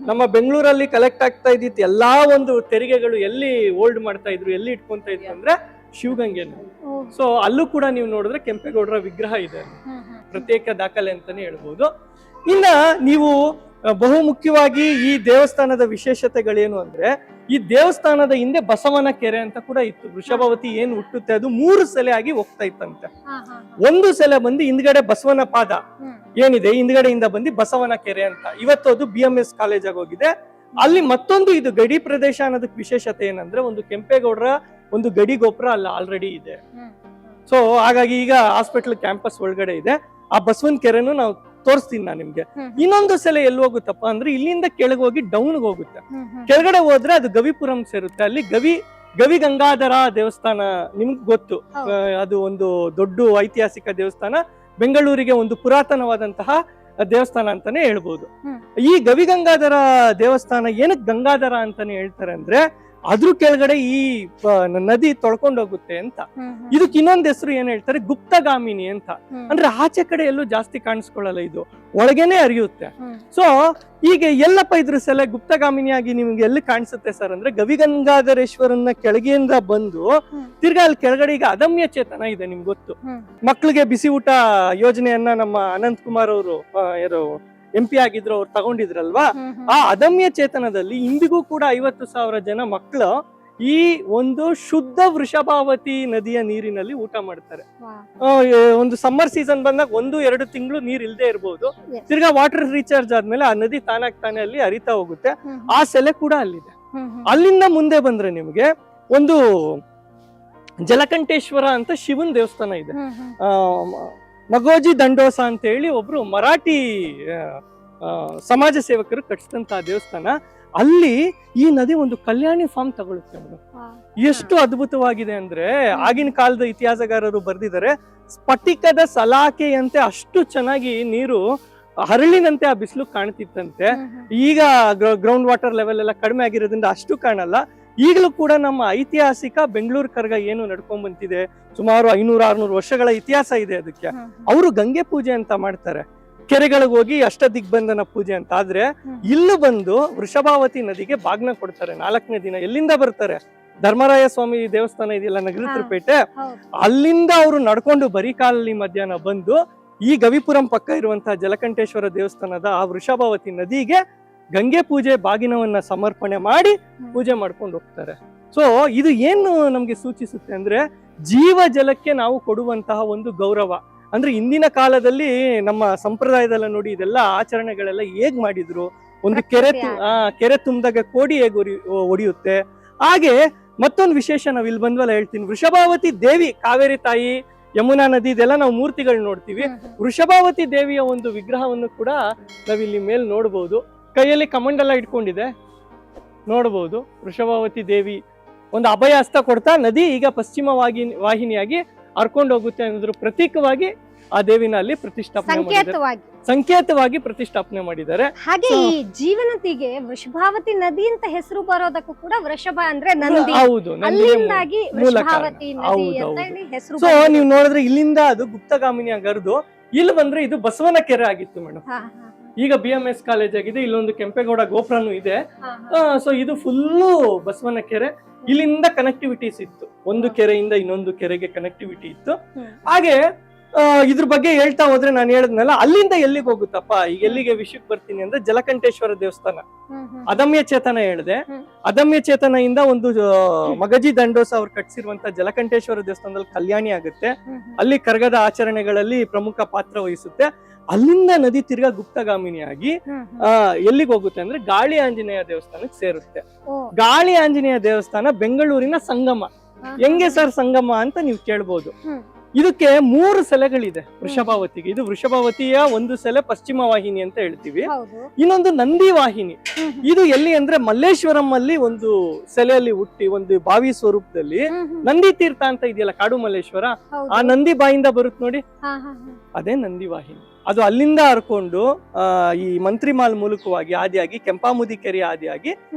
ನಮ್ಮ ಬೆಂಗಳೂರಲ್ಲಿ ಕಲೆಕ್ಟ್ ಆಗ್ತಾ ಇದ್ದಿತ್ತು ಎಲ್ಲಾ ಒಂದು ತೆರಿಗೆಗಳು ಎಲ್ಲಿ ಹೋಲ್ಡ್ ಮಾಡ್ತಾ ಇದ್ರು, ಎಲ್ಲಿ ಇಟ್ಕೊಂತ ಇದ್ರು ಅಂದ್ರೆ ಶಿವಗಂಗೆನ. ಸೊ ಅಲ್ಲೂ ಕೂಡ ನೀವು ನೋಡಿದ್ರೆ ಕೆಂಪೇಗೌಡರ ವಿಗ್ರಹ ಇದೆ, ಪ್ರತ್ಯೇಕ ದಾಖಲೆ ಅಂತಾನೆ ಹೇಳ್ಬೋದು. ಇನ್ನ ನೀವು ಬಹುಮುಖ್ಯವಾಗಿ ಈ ದೇವಸ್ಥಾನದ ವಿಶೇಷತೆಗಳೇನು ಅಂದ್ರೆ, ಈ ದೇವಸ್ಥಾನದ ಹಿಂದೆ ಬಸವನ ಕೆರೆ ಅಂತ ಕೂಡ ಇತ್ತು. ವೃಷಭಾವತಿ ಏನ್ ಹುಟ್ಟುತ್ತೆ ಅದು 3 ಸೆಲೆ ಆಗಿ ಹೋಗ್ತಾ ಇತ್ತಂತೆ. ಒಂದು ಸೆಲೆ ಬಂದು ಹಿಂದ್ಗಡೆ ಬಸವನ ಪಾದ ಏನಿದೆ ಹಿಂದ್ಗಡೆಯಿಂದ ಬಂದು ಬಸವನ ಕೆರೆ ಅಂತ. ಇವತ್ತು ಅದು BMS ಕಾಲೇಜ್ ಆಗಿ ಹೋಗಿದೆ. ಅಲ್ಲಿ ಮತ್ತೊಂದು ಇದು ಗಡಿ ಪ್ರದೇಶ ಅನ್ನೋದಕ್ಕೆ ವಿಶೇಷತೆ ಏನಂದ್ರೆ, ಒಂದು ಕೆಂಪೇಗೌಡರ ಒಂದು ಗಡಿ ಗೋಪುರ ಅಲ್ಲ ಆಲ್ರೆಡಿ ಇದೆ. ಸೊ ಹಾಗಾಗಿ ಈಗ ಹಾಸ್ಪಿಟಲ್ ಕ್ಯಾಂಪಸ್ ಒಳಗಡೆ ಇದೆ. ಆ ಬಸವನ ಕೆರೆನು ನಾವು ತೋರಿಸ್ತೀನಿ ನಾನು ನಿಮ್ಗೆ. ಇನ್ನೊಂದು ಸಲ ಎಲ್ಲಿ ಹೋಗುತ್ತಪ್ಪ ಅಂದ್ರೆ, ಇಲ್ಲಿಂದ ಕೆಳಗೆ ಹೋಗಿ ಡೌನ್ ಹೋಗುತ್ತೆ. ಕೆಳಗಡೆ ಹೋದ್ರೆ ಅದು ಗವಿಪುರಂ ಸೇರುತ್ತೆ. ಅಲ್ಲಿ ಗವಿ ಗಂಗಾಧರ ದೇವಸ್ಥಾನ ನಿಮ್ಗೆ ಗೊತ್ತು. ಅದು ಒಂದು ದೊಡ್ಡ ಐತಿಹಾಸಿಕ ದೇವಸ್ಥಾನ, ಬೆಂಗಳೂರಿಗೆ ಒಂದು ಪುರಾತನವಾದಂತಹ ದೇವಸ್ಥಾನ ಅಂತಾನೆ ಹೇಳ್ಬೋದು. ಈ ಗವಿ ಗಂಗಾಧರ ದೇವಸ್ಥಾನ ಏನಕ್ಕೆ ಗಂಗಾಧರ ಅಂತಾನೆ ಹೇಳ್ತಾರೆ ಅಂದ್ರೆ, ಅದ್ರ ಕೆಳಗಡೆ ಈ ನದಿ ತೊಳ್ಕೊಂಡೋಗುತ್ತೆ ಅಂತ. ಇದಕ್ಕೆ ಇನ್ನೊಂದ್ ಹೆಸರು ಏನ್ ಹೇಳ್ತಾರೆ, ಗುಪ್ತಗಾಮಿನಿ ಅಂತ. ಅಂದ್ರೆ ಆಚೆ ಕಡೆ ಎಲ್ಲೂ ಜಾಸ್ತಿ ಕಾಣಿಸ್ಕೊಳ್ಳಲ್ಲ, ಇದು ಒಳಗೇನೆ ಹರಿಯುತ್ತೆ. ಸೊ ಈಗ ಎಲ್ಲಪ್ಪ ಇದ್ರ ಸಲ ಗುಪ್ತಗಾಮಿನಿಯಾಗಿ ನಿಮ್ಗೆ ಎಲ್ಲಿ ಕಾಣಿಸುತ್ತೆ ಸರ್ ಅಂದ್ರೆ, ಗವಿಗಂಗಾಧರೇಶ್ವರನ ಕೆಳಗೆಯಿಂದ ಬಂದು ತಿರ್ಗಾ ಅಲ್ಲಿ ಕೆಳಗಡೆ ಈಗ ಅದಮ್ಯ ಚೇತನ ಇದೆ. ನಿಮ್ಗೆ ಗೊತ್ತು, ಮಕ್ಳಿಗೆ ಬಿಸಿ ಊಟ ಯೋಜನೆಯನ್ನ ನಮ್ಮ ಅನಂತ್ ಕುಮಾರ್ ಅವರು ಯಾರು MP ಆಗಿದ್ರು, ಅವ್ರು ತಗೊಂಡಿದ್ರಲ್ವಾ. ಆ ಅದಮ್ಯ ಚೇತನದಲ್ಲಿ ಇಂದಿಗೂ ಕೂಡ 50,000 ಜನ ಮಕ್ಕಳು ಈ ಒಂದು ಶುದ್ಧ ವೃಷಭಾವತಿ ನದಿಯ ನೀರಿನಲ್ಲಿ ಊಟ ಮಾಡ್ತಾರೆ. ಒಂದು ಸಮ್ಮರ್ ಸೀಸನ್ ಬಂದಾಗ 1-2 ತಿಂಗಳು ನೀರ್ ಇಲ್ದೇ ಇರ್ಬೋದು. ತಿರ್ಗಾ ವಾಟರ್ ರೀಚಾರ್ಜ್ ಆದ್ಮೇಲೆ ಆ ನದಿ ತಾನಾಗ್ತಾನೆ ಅಲ್ಲಿ ಹರಿತಾ ಹೋಗುತ್ತೆ. ಆ ಸೆಲೆ ಕೂಡ ಅಲ್ಲಿದೆ. ಅಲ್ಲಿಂದ ಮುಂದೆ ಬಂದ್ರೆ ನಿಮ್ಗೆ ಒಂದು ಜಲಕಂಠೇಶ್ವರ ಅಂತ ಶಿವನ್ ದೇವಸ್ಥಾನ ಇದೆ. ಮಗೋಜಿ ದಂಡೋಸ ಅಂತ ಹೇಳಿ ಒಬ್ರು ಮರಾಠಿ ಸಮಾಜ ಸೇವಕರು ಕಟ್ಟಿಸಿದಂತಹ ದೇವಸ್ಥಾನ. ಅಲ್ಲಿ ಈ ನದಿ ಒಂದು ಕಲ್ಯಾಣಿ ಫಾರ್ಮ್ ತಗೊಳುತ್ತೆ. ಎಷ್ಟು ಅದ್ಭುತವಾಗಿದೆ ಅಂದ್ರೆ, ಆಗಿನ ಕಾಲದ ಇತಿಹಾಸಗಾರರು ಬರೆದಿದ್ದಾರೆ, ಸ್ಫಟಿಕದ ಸಲಾಕೆಯಂತೆ ಅಷ್ಟು ಚೆನ್ನಾಗಿ ನೀರು ಹರಳಿನಂತೆ ಆ ಬಿಸಿಲು ಕಾಣ್ತಿತ್ತಂತೆ. ಈಗ ಗ್ರೌಂಡ್ ವಾಟರ್ ಲೆವೆಲ್ ಎಲ್ಲ ಕಡಿಮೆ ಆಗಿರೋದ್ರಿಂದ ಅಷ್ಟು ಕಾಣಲ್ಲ. ಈಗಲೂ ಕೂಡ ನಮ್ಮ ಐತಿಹಾಸಿಕ ಬೆಂಗಳೂರು ಕರ್ಗ ಏನು ನಡ್ಕೊಂಡ್ ಬಂತಿದೆ, ಸುಮಾರು 500-600 ವರ್ಷಗಳ ಇತಿಹಾಸ ಇದೆ ಅದಕ್ಕೆ. ಅವರು ಗಂಗೆ ಪೂಜೆ ಅಂತ ಮಾಡ್ತಾರೆ, ಕೆರೆಗಳಿಗೆ ಹೋಗಿ ಅಷ್ಟ ದಿಗ್ಬಂಧನ ಪೂಜೆ ಅಂತ. ಆದ್ರೆ ಇಲ್ಲೂ ಬಂದು ವೃಷಭಾವತಿ ನದಿಗೆ ಬಾಗ್ನ ಕೊಡ್ತಾರೆ 4ನೇ ದಿನ. ಎಲ್ಲಿಂದ ಬರ್ತಾರೆ? ಧರ್ಮರಾಯ ಸ್ವಾಮಿ ದೇವಸ್ಥಾನ ಇದೆಯಲ್ಲ ನಗರಪೇಟೆ, ಅಲ್ಲಿಂದ ಅವರು ನಡ್ಕೊಂಡು ಬರೀ ಕಾಲಲ್ಲಿ ಮಧ್ಯಾಹ್ನ ಬಂದು ಈ ಗವಿಪುರಂ ಪಕ್ಕ ಇರುವಂತಹ ಜಲಕಂಠೇಶ್ವರ ದೇವಸ್ಥಾನದ ಆ ವೃಷಭಾವತಿ ನದಿಗೆ ಗಂಗೆ ಪೂಜೆ ಬಾಗಿನವನ್ನ ಸಮರ್ಪಣೆ ಮಾಡಿ ಪೂಜೆ ಮಾಡ್ಕೊಂಡು ಹೋಗ್ತಾರೆ. ಸೊ ಇದು ಏನು ನಮ್ಗೆ ಸೂಚಿಸುತ್ತೆ ಅಂದ್ರೆ, ಜೀವ ಜಲಕ್ಕೆ ನಾವು ಕೊಡುವಂತಹ ಒಂದು ಗೌರವ. ಅಂದ್ರೆ ಇಂದಿನ ಕಾಲದಲ್ಲಿ ನಮ್ಮ ಸಂಪ್ರದಾಯದಲ್ಲ ನೋಡಿ, ಇದೆಲ್ಲ ಆಚರಣೆಗಳೆಲ್ಲ ಹೇಗ್ ಮಾಡಿದ್ರು. ಒಂದು ಕೆರೆ ತುಂಬಿದಾಗ ಕೋಡಿ ಹೇಗ್ ಒಡೆಯುತ್ತೆ. ಹಾಗೆ ಮತ್ತೊಂದು ವಿಶೇಷ ನಾವ್ ಇಲ್ಲಿ ಬಂದ್ವಲ್ಲ ಹೇಳ್ತೀನಿ, ವೃಷಭಾವತಿ ದೇವಿ, ಕಾವೇರಿ ತಾಯಿ, ಯಮುನಾ ನದಿ, ಇದೆಲ್ಲ ನಾವು ಮೂರ್ತಿಗಳು ನೋಡ್ತೀವಿ. ವೃಷಭಾವತಿ ದೇವಿಯ ಒಂದು ವಿಗ್ರಹವನ್ನು ಕೂಡ ನಾವಿಲ್ಲಿ ಮೇಲ್ ನೋಡ್ಬೋದು. ಕೈಯಲ್ಲಿ ಕಮಂಡಲ ಇಟ್ಕೊಂಡಿದೆ ನೋಡಬಹುದು. ವೃಷಭಾವತಿ ದೇವಿ ಒಂದು ಅಭಯ ಹಸ್ತ ಕೊಡ್ತಾ ನದಿ ಈಗ ಪಶ್ಚಿಮ ವಾಹಿನಿಯಾಗಿ ಹರ್ಕೊಂಡು ಹೋಗುತ್ತೆ ಅನ್ನೋದ್ರ ಪ್ರತೀಕವಾಗಿ ಆ ದೇವಿನ ಅಲ್ಲಿ ಸಂಕೇತವಾಗಿ ಪ್ರತಿಷ್ಠಾಪನೆ ಮಾಡಿದ್ದಾರೆ. ಹಾಗೆ ಈ ಜೀವನತಿಗೆ ವೃಷಭಾವತಿ ನದಿ ಅಂತ ಹೆಸರು ಬರೋದಕ್ಕೂ ಕೂಡ ವೃಷಭ ಅಂದ್ರೆ ನಂದಿ. ಹೌದು, ಅಲ್ಲಿಂದಾಗಿ ವೃಷಭಾವತಿ ನದಿ ಅಂತ ಹೇಳಿ ಹೆಸರು. ಸೊ ನೀವು ನೋಡಿದ್ರೆ ಇಲ್ಲಿಂದ ಅದು ಗುಪ್ತಗಾಮಿನಿಯಾಗಿ ಹರಿದು ಇಲ್ಲಿ ಬಂದ್ರೆ ಇದು ಬಸವನ ಕೆರೆ ಆಗಿತ್ತು ಮೇಡಮ್. ಹಾ, ಹಾ, ಈಗ BMS ಕಾಲೇಜ್ ಆಗಿದೆ. ಇಲ್ಲೊಂದು ಕೆಂಪೇಗೌಡ ಗೋಪುರನೂ ಇದೆ. ಹಾ, ಹಾ. ಸೊ ಇದು ಫುಲ್ಲು ಬಸವನ ಕೆರೆ. ಇಲ್ಲಿಂದ ಕನೆಕ್ಟಿವಿಟೀಸ್ ಇತ್ತು, ಒಂದು ಕೆರೆಯಿಂದ ಇನ್ನೊಂದು ಕೆರೆಗೆ ಕನೆಕ್ಟಿವಿಟಿ ಇತ್ತು. ಹಾಗೆ ಇದ್ರ ಬಗ್ಗೆ ಹೇಳ್ತಾ ಹೋದ್ರೆ ನಾನು ಹೇಳಿದ್ನಲ್ಲ, ಅಲ್ಲಿಂದ ಎಲ್ಲಿಗೆ ಹೋಗುತ್ತಪ್ಪ, ಈಗ ಎಲ್ಲಿಗೆ ವಿಷಯಕ್ಕೆ ಬರ್ತೀನಿ ಅಂದ್ರೆ ಜಲಕಂಠೇಶ್ವರ ದೇವಸ್ಥಾನ, ಅದಮ್ಯ ಚೇತನ ಹೇಳಿದೆ. ಅದಮ್ಯ ಚೇತನ ಒಂದು ಮಗಜಿ ದಂಡೋಸ ಅವ್ರು ಕಟ್ಸಿರುವಂತ ಜಲಕಂಠೇಶ್ವರ ದೇವಸ್ಥಾನದಲ್ಲಿ ಕಲ್ಯಾಣಿ ಆಗುತ್ತೆ. ಅಲ್ಲಿ ಕರಗದ ಆಚರಣೆಗಳಲ್ಲಿ ಪ್ರಮುಖ ಪಾತ್ರ ವಹಿಸುತ್ತೆ. ಅಲ್ಲಿಂದ ನದಿ ತಿರ್ಗಾ ಗುಪ್ತಗಾಮಿನಿಯಾಗಿ ಎಲ್ಲಿಗೆ ಹೋಗುತ್ತೆ ಅಂದ್ರೆ ಗಾಳಿ ಆಂಜನೇಯ ದೇವಸ್ಥಾನಕ್ಕೆ ಸೇರುತ್ತೆ. ಗಾಳಿ ಆಂಜನೇಯ ದೇವಸ್ಥಾನ ಬೆಂಗಳೂರಿನ ಸಂಗಮ. ಹೆಂಗೆ ಸರ್ ಸಂಗಮ ಅಂತ ನೀವು ಕೇಳ್ಬೋದು. ಇದಕ್ಕೆ 3 ಸೆಲೆಗಳಿದೆ ವೃಷಭಾವತಿಗೆ. ಇದು ವೃಷಭಾವತಿಯ ಒಂದು ಸೆಲೆ ಪಶ್ಚಿಮ ವಾಹಿನಿ ಅಂತ ಹೇಳ್ತೀವಿ, ಇನ್ನೊಂದು ನಂದಿ ವಾಹಿನಿ. ಇದು ಎಲ್ಲಿ ಅಂದ್ರೆ ಮಲ್ಲೇಶ್ವರಂ ಅಲ್ಲಿ ಒಂದು ಸೆಲೆಯಲ್ಲಿ ಹುಟ್ಟಿ ಒಂದು ಬಾವಿ ಸ್ವರೂಪದಲ್ಲಿ ನಂದಿ ತೀರ್ಥ ಅಂತ ಇದೆಯಲ್ಲ, ಕಾಡು ಮಲ್ಲೇಶ್ವರ, ಆ ನಂದಿ ಬಾಯಿಂದ ಬರುತ್ತೆ ನೋಡಿ, ಅದೇ ನಂದಿ ವಾಹಿನಿ. ಅದು ಅಲ್ಲಿಂದ ಹರ್ಕೊಂಡು ಈ ಮಂತ್ರಿಮಾಲ್ ಮೂಲಕವಾಗಿ ಆದಿಯಾಗಿ ಕೆಂಪಾಮುದಿ ಕೆರೆ ಆದಿಯಾಗಿ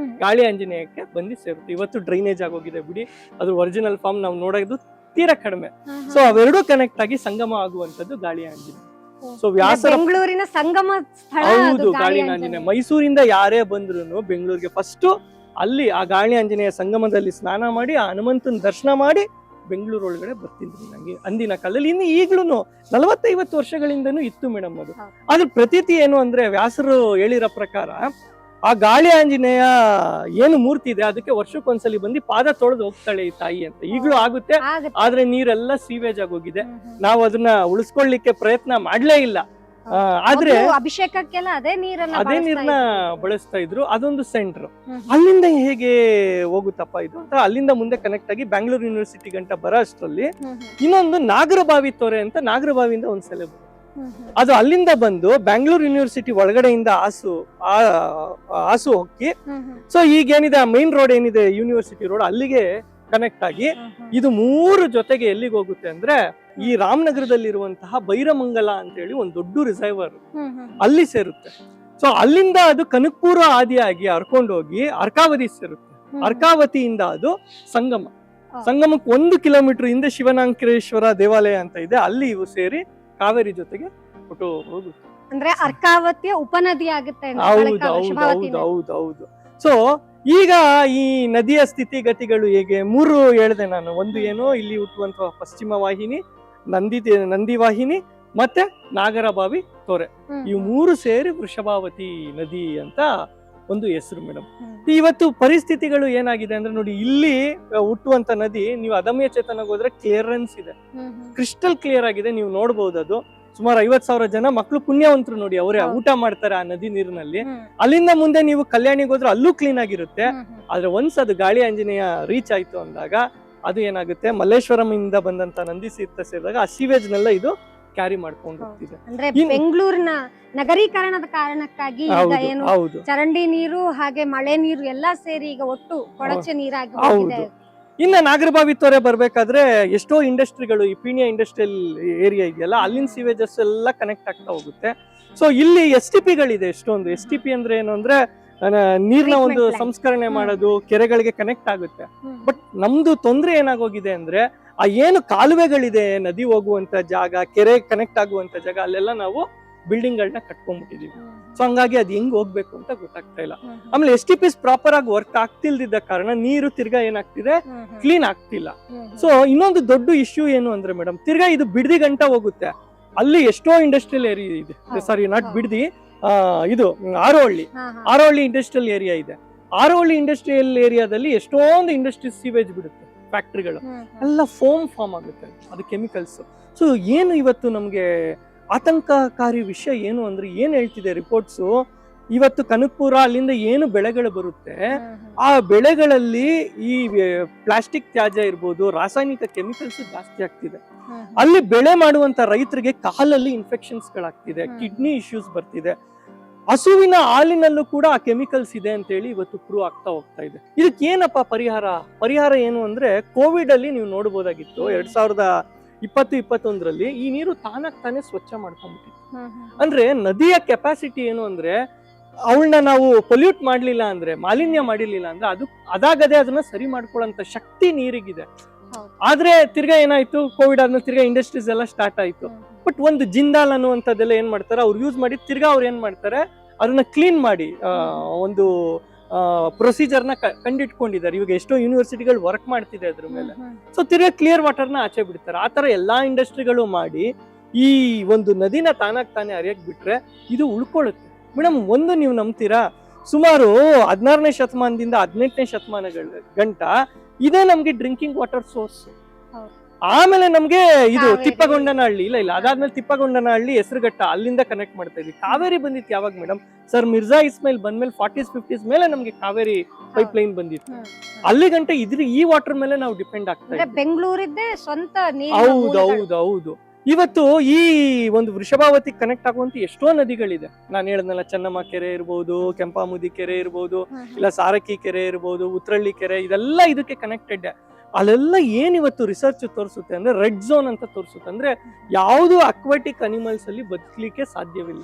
ಗಾಳಿ ಆಂಜನೇಯಕ್ಕೆ ಬಂದು ಸೇರುತ್ತೆ. ಇವತ್ತು ಡ್ರೈನೇಜ್ ಆಗೋಗಿದೆ ಬಿಡಿ, ಅದ್ರ ಒರಿಜಿನಲ್ ಫಾರ್ಮ್ ನಾವು ನೋಡೋದು ತೀರಾ ಕಡಿಮೆ. ಸೊ ಅವೆರಡು ಕನೆಕ್ಟ್ ಆಗಿ ಸಂಗಮ ಆಗುವಂತದ್ದು ಗಾಳಿ ಆಂಜನೇಯ. ಸೊ ವ್ಯಾಸರ ಬೆಂಗಳೂರಿನ ಸಂಗಮ ಸ್ಥಳ. ಹೌದು, ಗಾಳಿ ಆಂಜನೇಯ. ಮೈಸೂರಿಂದ ಯಾರೇ ಬಂದ್ರು ಬೆಂಗಳೂರಿಗೆ ಫಸ್ಟ್ ಅಲ್ಲಿ ಆ ಗಾಳಿ ಆಂಜನೇಯ ಸಂಗಮದಲ್ಲಿ ಸ್ನಾನ ಮಾಡಿ ಆ ಹನುಮಂತನ ದರ್ಶನ ಮಾಡಿ ಬೆಂಗಳೂರು ಒಳಗಡೆ ಬರ್ತಿದ್ರು. ನಂಗೆ ಅಂದಿನ ಕಾಲದಲ್ಲಿ, ಇನ್ನು ಈಗ್ಲೂ 40-50 ವರ್ಷಗಳಿಂದನೂ ಇತ್ತು ಮೇಡಮ್ ಅದು. ಅದ್ರ ಪ್ರತೀತಿ ಏನು ಅಂದ್ರೆ ವ್ಯಾಸರು ಹೇಳಿರೋ ಪ್ರಕಾರ ಆ ಗಾಳಿ ಆಂಜನೇಯ ಏನು ಮೂರ್ತಿ ಇದೆ ಅದಕ್ಕೆ ವರ್ಷಕ್ಕೊಂದ್ಸಲಿ ಬಂದು ಪಾದ ತೊಳೆದು ಹೋಗ್ತಾಳೆ ಈ ತಾಯಿ ಅಂತ. ಈಗ್ಲೂ ಆಗುತ್ತೆ, ಆದ್ರೆ ನೀರೆಲ್ಲ ಸೀವೇಜ್ ಆಗೋಗಿದೆ. ನಾವು ಅದನ್ನ ಉಳಿಸ್ಕೊಳ್ಳಿಕ್ಕೆ ಪ್ರಯತ್ನ ಮಾಡ್ಲೇ ಇಲ್ಲ. ಆದ್ರೆ ಅಭಿಷೇಕಕ್ಕೆಲ್ಲ ಅದೇ ನೀರನ್ನ ಬಳಸ್ತಾ ಇದ್ರು. ಅದೊಂದು ಸೆಂಟರ್. ಅಲ್ಲಿಂದ ಹೇಗೆ ಹೋಗುತ್ತಪ್ಪ ಇದು ಅಂತ ಅಲ್ಲಿಂದ ಮುಂದೆ ಕನೆಕ್ಟ್ ಆಗಿ ಬ್ಯಾಂಗ್ಳೂರ್ ಯೂನಿವರ್ಸಿಟಿ ಗಂಟ ಬರೋ ಅಷ್ಟರಲ್ಲಿ ಇನ್ನೊಂದು ನಾಗರಬಾವಿ ತೊರೆ ಅಂತ ನಾಗರಬಾವಿಯಿಂದ ಒಂದ್ ಸೆಲೆ ಬರುತ್ತೆ. ಅದು ಅಲ್ಲಿಂದ ಬಂದು ಬ್ಯಾಂಗ್ಳೂರ್ ಯೂನಿವರ್ಸಿಟಿ ಒಳಗಡೆಯಿಂದ ಹಾಸು ಹೋಗಿ, ಸೊ ಈಗೇನಿದೆ ಮೈನ್ ರೋಡ್ ಏನಿದೆ ಯೂನಿವರ್ಸಿಟಿ ರೋಡ್ ಅಲ್ಲಿಗೆ ಕನೆಕ್ಟ್ ಆಗಿ ಇದು 3 ಜೊತೆಗೆ ಎಲ್ಲಿಗೆ ಹೋಗುತ್ತೆ ಅಂದ್ರೆ ಈ ರಾಮನಗರದಲ್ಲಿರುವಂತಹ ಬೈರಮಂಗಲ ಅಂತ ಹೇಳಿ ಒಂದು ದೊಡ್ಡ ರಿಸರ್ವರ್ ಅಲ್ಲಿ ಸೇರುತ್ತೆ. ಸೊ ಅಲ್ಲಿಂದ ಅದು ಕನಕಪುರ ಆದಿಯಾಗಿ ಹರ್ಕೊಂಡೋಗಿ ಅರ್ಕಾವತಿ ಸೇರುತ್ತೆ. ಅರ್ಕಾವತಿಯಿಂದ ಅದು ಸಂಗಮಕ್ಕೆ 1 ಕಿಲೋಮೀಟರ್ ಹಿಂದೆ ಶಿವನಾಂಕರೇಶ್ವರ ದೇವಾಲಯ ಅಂತ ಇದೆ, ಅಲ್ಲಿ ಇವು ಸೇರಿ ಕಾವೇರಿ ಜೊತೆಗೆ ಹೋಗುತ್ತೆ. ಅಂದ್ರೆ ಅರ್ಕಾವತಿಯ ಉಪನದಿ ಆಗುತ್ತೆ. ಹೌದು. ಸೊ ಈಗ ಈ ನದಿಯ ಸ್ಥಿತಿಗತಿಗಳು ಹೇಗೆ 3 ಹೇಳಿದೆ ನಾನು. ಒಂದು ಏನು, ಇಲ್ಲಿ ಹುಟ್ಟುವಂತಹ ಪಶ್ಚಿಮ ವಾಹಿನಿ, ನಂದಿ ವಾಹಿನಿ ಮತ್ತೆ ನಾಗರಬಾವಿ ತೊರೆ, ಇವು 3 ಸೇರಿ ವೃಷಭಾವತಿ ನದಿ ಅಂತ ಒಂದು ಹೆಸರು ಮೇಡಮ್. ಇವತ್ತು ಪರಿಸ್ಥಿತಿಗಳು ಏನಾಗಿದೆ ಅಂದ್ರೆ ನೋಡಿ, ಇಲ್ಲಿ ಹುಟ್ಟುವಂತ ನದಿ ನೀವು ಅದಮ್ಯ ಚೇತನಕ್ಕೆ ಹೋದ್ರೆ ಕ್ಲಿಯರೆನ್ಸ್ ಇದೆ, ಕ್ರಿಸ್ಟಲ್ ಕ್ಲಿಯರ್ ಆಗಿದೆ, ನೀವು ನೋಡ್ಬಹುದು. ಅದು ಸುಮಾರು 50,000 ಜನ ಮಕ್ಕಳು ಪುಣ್ಯವಂತರು ನೋಡಿ, ಅವರೇ ಊಟ ಮಾಡ್ತಾರೆ ಆ ನದಿ ನೀರಿನಲ್ಲಿ. ಅಲ್ಲಿಂದ ಮುಂದೆ ನೀವು ಕಲ್ಯಾಣಿಗೆ ಹೋದ್ರೆ ಅಲ್ಲೂ ಕ್ಲೀನ್ ಆಗಿರುತ್ತೆ. ಆದ್ರೆ ಒನ್ಸ್ ಅದು ಗಾಳಿ ಆಂಜನೇಯ ರೀಚ್ ಆಯ್ತು ಅಂದಾಗ ಅದು ಏನಾಗುತ್ತೆ, ಮಲ್ಲೇಶ್ವರಂ ಇಂದ ಬಂದಂತ ನಂದಿ ತೀರ್ಥ ಸೇರಿದಾಗ ಆ ಸೀವೇಜ್ ನೆಲ್ಲ ಇದು ಕ್ಯಾರಿ ಮಾಡ್ಕೊಂಡು ಹೋಗ್ತಿದೆ. ಅಂದ್ರೆ ಬೆಂಗಳೂರಿನ ನಗರೀಕರಣದ ಕಾರಣಕ್ಕಾಗಿ ಈಗ ಏನು ಚರಂಡಿ ನೀರು ಹಾಗೆ ಮಳೆ ನೀರು ಎಲ್ಲಾ ಸೇರಿ ಈಗ ಒಟ್ಟು ಕೊಳಚೆ ನೀರಾಗಿ ಹೋಗಿದೆ. ಇನ್ನ ನಾಗರಬಾವಿ ತೊರೆ ಬರ್ಬೇಕಾದ್ರೆ ಎಷ್ಟೋ ಇಂಡಸ್ಟ್ರಿಗಳು, ಈ ಪೀಣ್ಯ ಇಂಡಸ್ಟ್ರಿಯಲ್ ಏರಿಯಾ ಇದೆಯಲ್ಲ, ಅಲ್ಲಿನ ಸೀವೇಜಸ್ ಎಲ್ಲ ಕನೆಕ್ಟ್ ಆಗ್ತಾ ಹೋಗುತ್ತೆ. ಸೊ ಇಲ್ಲಿ STP ಗಳಿದೆ ಎಷ್ಟೊಂದು. STP ಅಂದ್ರೆ ಏನು ಅಂದ್ರೆ ನೀರ್ನ ಒಂದು ಸಂಸ್ಕರಣೆ ಮಾಡೋದು, ಕೆರೆಗಳಿಗೆ ಕನೆಕ್ಟ್ ಆಗುತ್ತೆ. ಬಟ್ ನಮ್ದು ತೊಂದ್ರೆ ಏನಾಗೋಗಿದೆ ಅಂದ್ರೆ ಆ ಏನು ಕಾಲುವೆಗಳಿದೆ, ನದಿ ಹೋಗುವಂತ ಜಾಗ, ಕೆರೆ ಕನೆಕ್ಟ್ ಆಗುವಂತ ಜಾಗ, ಅಲ್ಲೆಲ್ಲ ನಾವು ಬಿಲ್ಡಿಂಗ್ ಗಳನ್ನ ಕಟ್ಕೊಂಡ್ಬಿಟ್ಟಿದೀವಿ. ಸೊ ಹಂಗಾಗಿ ಅದ್ ಹೆಂಗ್ ಹೋಗ್ಬೇಕು ಅಂತ ಗೊತ್ತಾಗ್ತಾ ಇಲ್ಲ. ಆಮೇಲೆ STPs ಪ್ರಾಪರ್ ಆಗಿ ವರ್ಕ್ ಆಗ್ತಿಲ್ದಿದ್ದ ಕಾರಣ ನೀರು ತಿರ್ಗಾ ಏನಾಗ್ತಿದೆ, ಕ್ಲೀನ್ ಆಗ್ತಿಲ್ಲ. ಸೊ ಇನ್ನೊಂದು ದೊಡ್ಡ ಇಶ್ಯೂ ಏನು ಅಂದ್ರೆ ಮೇಡಮ್, ತಿರ್ಗಾ ಇದು ಬಿಡದಿ ಗಂಟ ಹೋಗುತ್ತೆ. ಅಲ್ಲಿ ಎಷ್ಟೋ ಇಂಡಸ್ಟ್ರಿಯಲ್ ಏರಿಯಾ ಇದೆ, ಸಾರಿ ನಾಟ್ ಬಿಡದಿ, ಇದು ಆರೋಹಳ್ಳಿ ಇಂಡಸ್ಟ್ರಿಯಲ್ ಏರಿಯಾ ಇದೆ. ಆರೋಹಳ್ಳಿ ಇಂಡಸ್ಟ್ರಿಯಲ್ ಏರಿಯಾದಲ್ಲಿ ಎಷ್ಟೊಂದು ಇಂಡಸ್ಟ್ರೀಸ್ ಸೀವೇಜ್ ಬಿಡುತ್ತೆ, ಫ್ಯಾಕ್ಟ್ರಿಗಳು ಎಲ್ಲ ಫೋಮ್ ಫಾರ್ಮ್ ಆಗುತ್ತೆ, ಅದು ಕೆಮಿಕಲ್ಸ್. ಸೊ ಏನು ಇವತ್ತು ನಮ್ಗೆ ಆತಂಕಕಾರಿ ವಿಷಯ ಏನು ಅಂದ್ರೆ, ಏನ್ ಹೇಳ್ತಿದೆ ರಿಪೋರ್ಟ್ಸ್, ಇವತ್ತು ಕನಕಪುರ ಅಲ್ಲಿಂದ ಏನು ಬೆಳೆಗಳು ಬರುತ್ತೆ ಆ ಬೆಳೆಗಳಲ್ಲಿ ಈ ಪ್ಲಾಸ್ಟಿಕ್ ತ್ಯಾಜ್ಯ ಇರ್ಬೋದು, ರಾಸಾಯನಿಕ ಕೆಮಿಕಲ್ಸ್ ಜಾಸ್ತಿ ಆಗ್ತಿದೆ. ಅಲ್ಲಿ ಬೆಳೆ ಮಾಡುವಂತ ರೈತರಿಗೆ ಕಾಲಲ್ಲಿ ಇನ್ಫೆಕ್ಷನ್ಸ್ ಗಳಾಗ್ತಿದೆ, ಕಿಡ್ನಿ ಇಶ್ಯೂಸ್ ಬರ್ತಿದೆ. ಹಸುವಿನ ಹಾಲಿನಲ್ಲೂ ಕೂಡ ಆ ಕೆಮಿಕಲ್ಸ್ ಇದೆ ಅಂತ ಹೇಳಿ ಇವತ್ತು ಪ್ರೂವ್ ಆಗ್ತಾ ಹೋಗ್ತಾ ಇದೆ. ಇದಕ್ಕೆ ಏನಪ್ಪ ಪರಿಹಾರ ಏನು ಅಂದ್ರೆ, ಕೋವಿಡ್ ಅಲ್ಲಿ ನೀವು ನೋಡಬಹುದಾಗಿತ್ತು 2020-21ರಲ್ಲಿ ಈ ನೀರು ತಾನೇ ಸ್ವಚ್ಛ ಮಾಡ್ಕೊಂಡ್ಬಿಟ್ಟಿತ್ತು. ಅಂದ್ರೆ ನದಿಯ ಕೆಪಾಸಿಟಿ ಏನು ಅಂದ್ರೆ, ಅವಳನ್ನ ನಾವು ಪೊಲ್ಯೂಟ್ ಮಾಡ್ಲಿಲ್ಲ ಅಂದ್ರೆ, ಮಾಲಿನ್ಯ ಮಾಡಿರ್ಲಿಲ್ಲ ಅಂದ್ರೆ ಅದು ಅದಾಗದೆ ಅದನ್ನ ಸರಿ ಮಾಡ್ಕೊಳ್ಳೋಂತ ಶಕ್ತಿ ನೀರಿಗಿದೆ. ಆದ್ರೆ ತಿರ್ಗಾ ಏನಾಯ್ತು, ಕೋವಿಡ್ ಆದ್ಮೇಲೆ ತಿರ್ಗಾ ಇಂಡಸ್ಟ್ರೀಸ್ ಎಲ್ಲ ಸ್ಟಾರ್ಟ್ ಆಯ್ತು. ಬಟ್ ಒಂದು ಜಿಂದಾಲ್ ಅನ್ನುವಂಥದ್ದೆಲ್ಲ ಏನ್ ಮಾಡ್ತಾರೆ ಅವ್ರು ಯೂಸ್ ಮಾಡಿ ತಿರ್ಗಾ ಅವ್ರು ಏನ್ ಮಾಡ್ತಾರೆ ಅದನ್ನ ಕ್ಲೀನ್ ಮಾಡಿ ಒಂದು ಪ್ರೊಸೀಜರ್ನ ಕಂಡಿಟ್ಕೊಂಡಿದ್ದಾರೆ. ಇವಾಗ ಎಷ್ಟೋ ಯೂನಿವರ್ಸಿಟಿಗಳು ವರ್ಕ್ ಮಾಡ್ತಿದೆ ಅದ್ರ ಮೇಲೆ. ಸೊ ತಿರ್ಗಾ ಕ್ಲಿಯರ್ ವಾಟರ್ನ ಆಚೆ ಬಿಡ್ತಾರೆ. ಆ ತರ ಎಲ್ಲಾ ಇಂಡಸ್ಟ್ರಿಗಳು ಮಾಡಿ ಈ ಒಂದು ನದಿನ ತಾನಾಗ್ ತಾನೇ ಹರಿಯಕ್ ಬಿಟ್ರೆ ಇದು ಉಳ್ಕೊಳ್ಳುತ್ತೆ. ಮೇಡಮ್ ಒಂದು ನೀವು ನಂಬ್ತೀರಾ, ಸುಮಾರು 16ನೇ ಶತಮಾನದಿಂದ 18ನೇ ಶತಮಾನಗಳ ಗಂಟ ಇದೇ ನಮ್ಗೆ ಡ್ರಿಂಕಿಂಗ್ ವಾಟರ್ ಸೋರ್ಸ್. ಆಮೇಲೆ ನಮ್ಗೆ ಇದು ತಿಪ್ಪಗೊಂಡನಹಳ್ಳಿ ಇಲ್ಲ ಅದಾದ್ಮೇಲೆ ತಿಪ್ಪಗೊಂಡನಹಳ್ಳಿ ಹೆಸರುಘಟ್ಟ ಅಲ್ಲಿಂದ ಕನೆಕ್ಟ್ ಮಾಡ್ತಾ ಇದ್ವಿ. ಕಾವೇರಿ ಬಂದಿತ್ತು ಯಾವಾಗ ಮೇಡಮ್? ಸರ್ ಮಿರ್ಜಾ ಇಸ್ಮಾಯಿಲ್ ಬಂದ್ಮೇಲೆ 40s 50s ಮೇಲೆ ನಮ್ಗೆ ಕಾವೇರಿ ಪೈಪ್ ಲೈನ್ ಬಂದಿತ್ತು. ಅಲ್ಲಿ ಗಂಟೆ ಈ ವಾಟರ್ ಮೇಲೆ ನಾವು ಡಿಪೆಂಡ್ ಆಗ್ತಾ ಇದ್ವಿ. ಬೆಂಗಳೂರಿದ್ದೇ ಸ್ವಂತ ಹೌದು. ಇವತ್ತು ಈ ಒಂದು ವೃಷಭಾವತಿ ಕನೆಕ್ಟ್ ಆಗುವಂತ ಎಷ್ಟೋ ನದಿಗಳಿದೆ. ನಾನು ಹೇಳದ್ನಲ್ಲ, ಚೆನ್ನಮ್ಮ ಕೆರೆ ಇರ್ಬೋದು, ಕೆಂಪಾಮುದಿ ಕೆರೆ ಇರ್ಬೋದು, ಇಲ್ಲ ಸಾರಕ್ಕಿ ಕೆರೆ ಇರ್ಬೋದು, ಉತ್ರಳ್ಳಿ ಕೆರೆ, ಇದೆಲ್ಲ ಇದಕ್ಕೆ ಕನೆಕ್ಟೆಡ್. ಅಲ್ಲೆಲ್ಲ ಏನ್ ಇವತ್ತು ರಿಸರ್ಚ್ ತೋರಿಸುತ್ತೆ ಅಂದ್ರೆ ರೆಡ್ ಝೋನ್ ಅಂತ ತೋರಿಸುತ್ತೆ. ಅಂದ್ರೆ ಯಾವುದು ಅಕ್ವಾಟಿಕ್ ಅನಿಮಲ್ಸ್ ಅಲ್ಲಿ ಬದುಕಲಿಕ್ಕೆ ಸಾಧ್ಯವಿಲ್ಲ.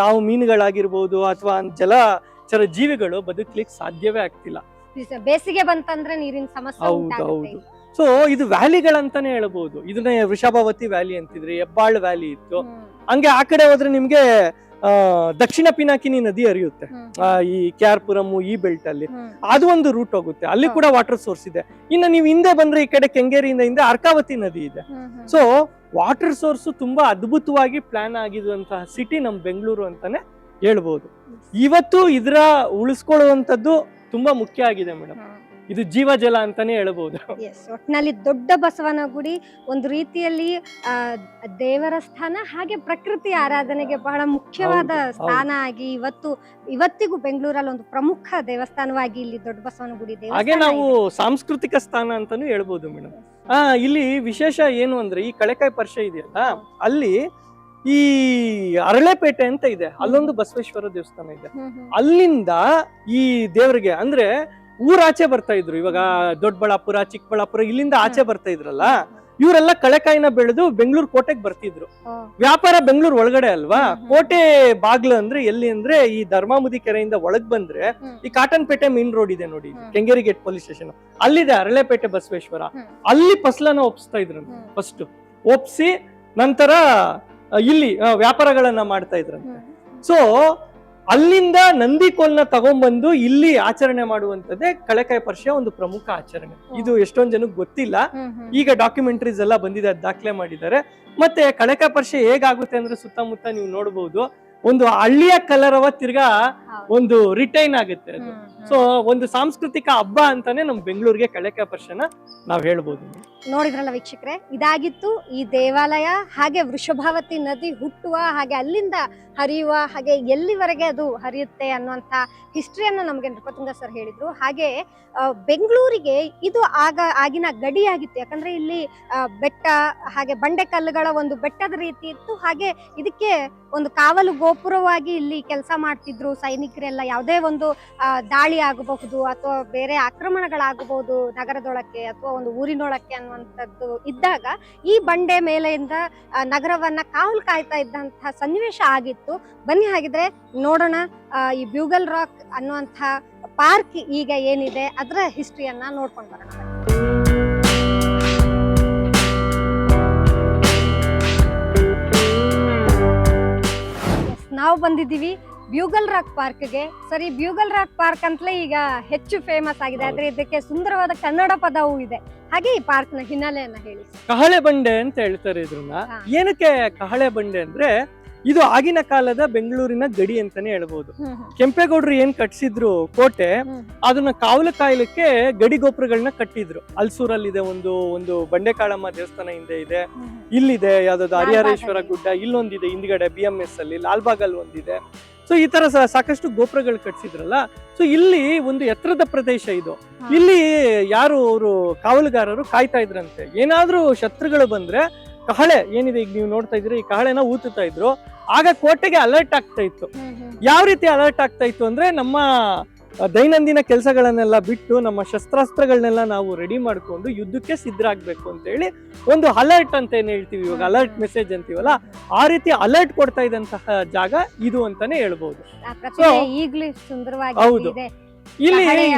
ಯಾವ ಮೀನುಗಳಾಗಿರ್ಬೋದು ಅಥವಾ ಜಲಚರ ಜೀವಿಗಳು ಬದುಕಲಿಕ್ಕೆ ಸಾಧ್ಯವೇ ಆಗ್ತಿಲ್ಲ. ಬೇಸಿಗೆ ಬಂತಂದ್ರೆ ನೀರಿನ ಸಮಸ್ಯೆ. ಹೌದು. ಸೊ ಇದು ವ್ಯಾಲಿಗಳಂತಾನೆ ಹೇಳ್ಬೋದು. ಇದನ್ನ ವೃಷಭಾವತಿ ವ್ಯಾಲಿ ಅಂತಿದ್ರೆ, ಹೆಬ್ಬಾಳ್ ವ್ಯಾಲಿ ಇತ್ತು. ಹಂಗೆ ಆ ಕಡೆ ಹೋದ್ರೆ ನಿಮ್ಗೆ ದಕ್ಷಿಣ ಪಿನಾಕಿನಿ ನದಿ ಹರಿಯುತ್ತೆ ಈ KR ಪುರಂ ಈ ಬೆಲ್ಟ್ ಅಲ್ಲಿ. ಅದು ಒಂದು ರೂಟ್ ಹೋಗುತ್ತೆ, ಅಲ್ಲಿ ಕೂಡ ವಾಟರ್ ಸೋರ್ಸ್ ಇದೆ. ಇನ್ನು ನೀವು ಹಿಂದೆ ಬಂದ್ರೆ ಈ ಕಡೆ ಕೆಂಗೇರಿಯಿಂದ ಹಿಂದೆ ಅರ್ಕಾವತಿ ನದಿ ಇದೆ. ಸೊ ವಾಟರ್ ಸೋರ್ಸ್ ತುಂಬಾ ಅದ್ಭುತವಾಗಿ ಪ್ಲಾನ್ ಆಗಿರುವಂತಹ ಸಿಟಿ ನಮ್ ಬೆಂಗಳೂರು ಅಂತಾನೆ ಹೇಳ್ಬೋದು. ಇವತ್ತು ಇದರ ಉಳಿಸ್ಕೊಳ್ಳುವಂತದ್ದು ತುಂಬಾ ಮುಖ್ಯ ಆಗಿದೆ ಮೇಡಮ್. ಇದು ಜೀವಜಲ ಅಂತಾನೆ ಹೇಳ್ಬೋದು. ಒಟ್ನಲ್ಲಿ ದೊಡ್ಡ ಬಸವನ ಗುಡಿ ಒಂದು ರೀತಿಯಲ್ಲಿ ದೇವರ ಸ್ಥಾನ, ಹಾಗೆ ಪ್ರಕೃತಿ ಆರಾಧನೆಗೆ ಬಹಳ ಮುಖ್ಯವಾದ ಸ್ಥಾನ ಆಗಿ ಇವತ್ತಿಗೂ ಬೆಂಗಳೂರಲ್ಲಿ ಒಂದು ಪ್ರಮುಖ ದೇವಸ್ಥಾನವಾಗಿ ಇಲ್ಲಿ ದೊಡ್ಡ ಬಸವನ ಗುಡಿ ಹಾಗೆ ನಾವು ಸಾಂಸ್ಕೃತಿಕ ಸ್ಥಾನ ಅಂತಾನು ಹೇಳ್ಬೋದು ಮೇಡಮ್. ಇಲ್ಲಿ ವಿಶೇಷ ಏನು ಅಂದ್ರೆ ಈ ಕಳೆಕಾಯಿ ಪರಿಷೆ ಇದೆಯಲ್ಲ, ಅಲ್ಲಿ ಈ ಅರಳೆಪೇಟೆ ಅಂತ ಇದೆ, ಅಲ್ಲೊಂದು ಬಸವೇಶ್ವರ ದೇವಸ್ಥಾನ ಇದೆ. ಅಲ್ಲಿಂದ ಈ ದೇವರಿಗೆ ಅಂದ್ರೆ ಊರಾಚೆ ಬರ್ತಾ ಇದ್ರು. ಇವಾಗ ದೊಡ್ಡಬಳ್ಳಾಪುರ, ಚಿಕ್ಕಬಳ್ಳಾಪುರ ಇಲ್ಲಿಂದ ಆಚೆ ಬರ್ತಾ ಇದ್ರಲ್ಲ, ಇವರೆಲ್ಲ ಕಳೆಕಾಯಿನ ಬೆಳೆದು ಬೆಂಗಳೂರು ಕೋಟೆಗೆ ಬರ್ತಿದ್ರು. ವ್ಯಾಪಾರ ಬೆಂಗಳೂರು ಒಳಗಡೆ ಅಲ್ವಾ. ಕೋಟೆ ಬಾಗ್ಲು ಅಂದ್ರೆ ಎಲ್ಲಿ ಅಂದ್ರೆ ಈ ಧರ್ಮಾಮುದಿ ಕೆರೆಯಿಂದ ಒಳಗ್ ಬಂದ್ರೆ ಈ ಕಾಟನ್ ಪೇಟೆ ಮೇನ್ ರೋಡ್ ಇದೆ ನೋಡಿ, ಕೆಂಗೇರಿ ಗೇಟ್ ಪೊಲೀಸ್ ಸ್ಟೇಷನ್ ಅಲ್ಲಿದೆ ಅರಳೆಪೇಟೆ ಬಸವೇಶ್ವರ. ಅಲ್ಲಿ ಫಸ್ಲನ್ನ ಒಪ್ಸ್ತಾ ಇದ್ರು. ಫಸ್ಟ್ ಒಪ್ಸಿ ನಂತರ ಇಲ್ಲಿ ವ್ಯಾಪಾರಗಳನ್ನ ಮಾಡ್ತಾ ಇದ್ರಂತೆ. ಸೊ ಅಲ್ಲಿಂದ ನಂದಿಕೋಲ್ನ ತಗೊಂಡ್ಬಂದು ಇಲ್ಲಿ ಆಚರಣೆ ಮಾಡುವಂತದ್ದೇ ಕಳೆಕಾಯಿ ಪರಿಷೆ ಒಂದು ಪ್ರಮುಖ ಆಚರಣೆ. ಇದು ಎಷ್ಟೊಂದ್ ಜನಕ್ಕೆ ಗೊತ್ತಿಲ್ಲ. ಈಗ ಡಾಕ್ಯುಮೆಂಟರೀಸ್ ಎಲ್ಲ ಬಂದಿದೆ, ದಾಖಲೆ ಮಾಡಿದ್ದಾರೆ. ಮತ್ತೆ ಕಳೆಕಾಯಿ ಪರಿಷೆ ಹೇಗಾಗುತ್ತೆ ಅಂದ್ರೆ ಸುತ್ತಮುತ್ತ ನೀವು ನೋಡ್ಬೋದು, ಒಂದು ಹಳ್ಳಿಯ ಕಲರವ ತಿರ್ಗಾ ಒಂದು ರಿಟೈನ್ ಆಗುತ್ತೆ ಅದು. ಸೊ ಒಂದು ಸಾಂಸ್ಕೃತಿಕ ಹಬ್ಬ ಅಂತಾನೆ ನಮ್ ಬೆಂಗಳೂರಿಗೆ ಕಳೆಕಾಯಿ ಪರಿಷೆನ ನಾವ್ ಹೇಳ್ಬೋದು. ನೋಡಿದ್ರಲ್ಲ ವೀಕ್ಷಕರೇ, ಇದಾಗಿತ್ತು ಈ ದೇವಾಲಯ, ಹಾಗೆ ವೃಷಭಾವತಿ ನದಿ ಹುಟ್ಟುವ ಹಾಗೆ ಅಲ್ಲಿಂದ ಹರಿಯುವ ಹಾಗೆ ಎಲ್ಲಿವರೆಗೆ ಅದು ಹರಿಯುತ್ತೆ ಅನ್ನುವಂಥ ಹಿಸ್ಟ್ರಿಯನ್ನು ನಮಗೆ ನೃಪತುಂಗ ಸರ್ ಹೇಳಿದ್ರು. ಹಾಗೆ ಬೆಂಗಳೂರಿಗೆ ಇದು ಆಗಿನ ಗಡಿಯಾಗಿತ್ತು. ಯಾಕಂದ್ರೆ ಇಲ್ಲಿ ಬೆಟ್ಟ ಹಾಗೆ ಬಂಡೆ ಕಲ್ಲುಗಳ ಒಂದು ಬೆಟ್ಟದ ರೀತಿ ಇತ್ತು. ಹಾಗೆ ಇದಕ್ಕೆ ಒಂದು ಕಾವಲು ಗೋಪುರವಾಗಿ ಇಲ್ಲಿ ಕೆಲಸ ಮಾಡ್ತಿದ್ರು ಸೈನಿಕರೆಲ್ಲ. ಯಾವುದೇ ಒಂದು ದಾಳಿ ಆಗಬಹುದು ಅಥವಾ ಬೇರೆ ಆಕ್ರಮಣಗಳಾಗಬಹುದು ನಗರದೊಳಕ್ಕೆ ಅಥವಾ ಒಂದು ಊರಿನೊಳಕ್ಕೆ ಅನ್ನುವಂಥದ್ದು ಇದ್ದಾಗ ಈ ಬಂಡೆ ಮೇಲೆಯಿಂದ ನಗರವನ್ನ ಕಾವಲು ಕಾಯ್ತಾ ಇದ್ದಂತಹ ಸನ್ನಿವೇಶ ಆಗಿತ್ತು. ಬನ್ನಿ ಹಾಗಿದ್ರೆ ನೋಡೋಣ ಈ ಬ್ಯೂಗಲ್ ರಾಕ್ ಅನ್ನುವಂಥ ಪಾರ್ಕ್ ಈಗ ಏನಿದೆ ಅದರ ಹಿಸ್ಟ್ರಿಯನ್ನ ನೋಡ್ಕೊಂಡು ಬರೋಣ. ನಾವು ಬಂದಿದ್ದೀವಿ ಬ್ಯೂಗಲ್ ರಾಕ್ ಪಾರ್ಕ್ಗೆ. ಸರಿ, ಬ್ಯೂಗಲ್ ರಾಕ್ ಪಾರ್ಕ್ ಅಂತಲೇ ಈಗ ಹೆಚ್ಚು ಫೇಮಸ್ ಆಗಿದೆ, ಆದ್ರೆ ಇದಕ್ಕೆ ಸುಂದರವಾದ ಕನ್ನಡ ಪದವೂ ಇದೆ. ಹಾಗೆ ಈ ಪಾರ್ಕ್ ನ ಹಿನ್ನೆಲೆಯನ್ನ ಹೇಳಿ. ಕಹಳೆ ಬಂಡೆ ಅಂತ ಹೇಳ್ತಾರೆ ಇದ್ರನ್ನ. ಏನಕ್ಕೆ ಕಹಳೆ ಬಂಡೆ ಅಂದ್ರೆ ಇದು ಆಗಿನ ಕಾಲದ ಬೆಂಗಳೂರಿನ ಗಡಿ ಅಂತಾನೆ ಹೇಳ್ಬೋದು. ಕೆಂಪೇಗೌಡರು ಏನ್ ಕಟ್ಸಿದ್ರು ಕೋಟೆ, ಅದನ್ನ ಕಾವಲು ಕಾಯ್ಲಿಕ್ಕೆ ಗಡಿ ಗೋಪುರಗಳನ್ನ ಕಟ್ಟಿದ್ರು. ಅಲ್ಸೂರಲ್ಲಿದೆ ಒಂದು ಬಂಡೆಕಾಳಮ್ಮ ದೇವಸ್ಥಾನ ಹಿಂದೆ ಇದೆ, ಇಲ್ಲಿದೆ ಯಾವ್ದಾದ್ರು ಹರಿಹರೇಶ್ವರ ಗುಡ್ಡ, ಇಲ್ಲೊಂದಿದೆ ಹಿಂದ್ಗಡೆ BMS ಅಲ್ಲಿ, ಲಾಲ್ಬಾಗ್ ಅಲ್ಲಿ ಒಂದಿದೆ. ಸೊ ಈ ತರ ಸಾಕಷ್ಟು ಗೋಪುರಗಳು ಕಟ್ಸಿದ್ರಲ್ಲ. ಸೊ ಇಲ್ಲಿ ಒಂದು ಎತ್ತರದ ಪ್ರದೇಶ ಇದು. ಇಲ್ಲಿ ಯಾರು ಅವರು ಕಾವಲುಗಾರರು ಕಾಯ್ತಾ ಇದ್ರಂತೆ. ಏನಾದ್ರೂ ಶತ್ರುಗಳು ಬಂದ್ರೆ ಕಹಳೆ ಏನಿದೆ ಈಗ ನೀವು ನೋಡ್ತಾ ಇದ್ರಿ, ಈ ಕಹಳೆನ ಊದುತ್ತಾ ಇದ್ರು. ಆಗ ಕೋಟೆಗೆ ಅಲರ್ಟ್ ಆಗ್ತಾ ಇತ್ತು. ಯಾವ ರೀತಿ ಅಲರ್ಟ್ ಆಗ್ತಾ ಇತ್ತು ಅಂದ್ರೆ, ನಮ್ಮ ದೈನಂದಿನ ಕೆಲಸಗಳನ್ನೆಲ್ಲ ಬಿಟ್ಟು ನಮ್ಮ ಶಸ್ತ್ರಾಸ್ತ್ರಗಳನ್ನೆಲ್ಲ ನಾವು ರೆಡಿ ಮಾಡ್ಕೊಂಡು ಯುದ್ಧಕ್ಕೆ ಸಿದ್ಧರಾಗ್ಬೇಕು ಅಂತ ಹೇಳಿ ಒಂದು ಅಲರ್ಟ್ ಅಂತ ಏನ್ ಹೇಳ್ತೀವಿ ಇವಾಗ, ಅಲರ್ಟ್ ಮೆಸೇಜ್ ಅಂತೀವಲ್ಲ, ಆ ರೀತಿ ಅಲರ್ಟ್ ಕೊಡ್ತಾ ಇದ್ದಂತಹ ಜಾಗ ಇದು ಅಂತಾನೆ ಹೇಳ್ಬೋದು. ಈಗಲೂ ಸುಂದರವಾಗಿ ಹೌದು, ಇಲ್ಲಿ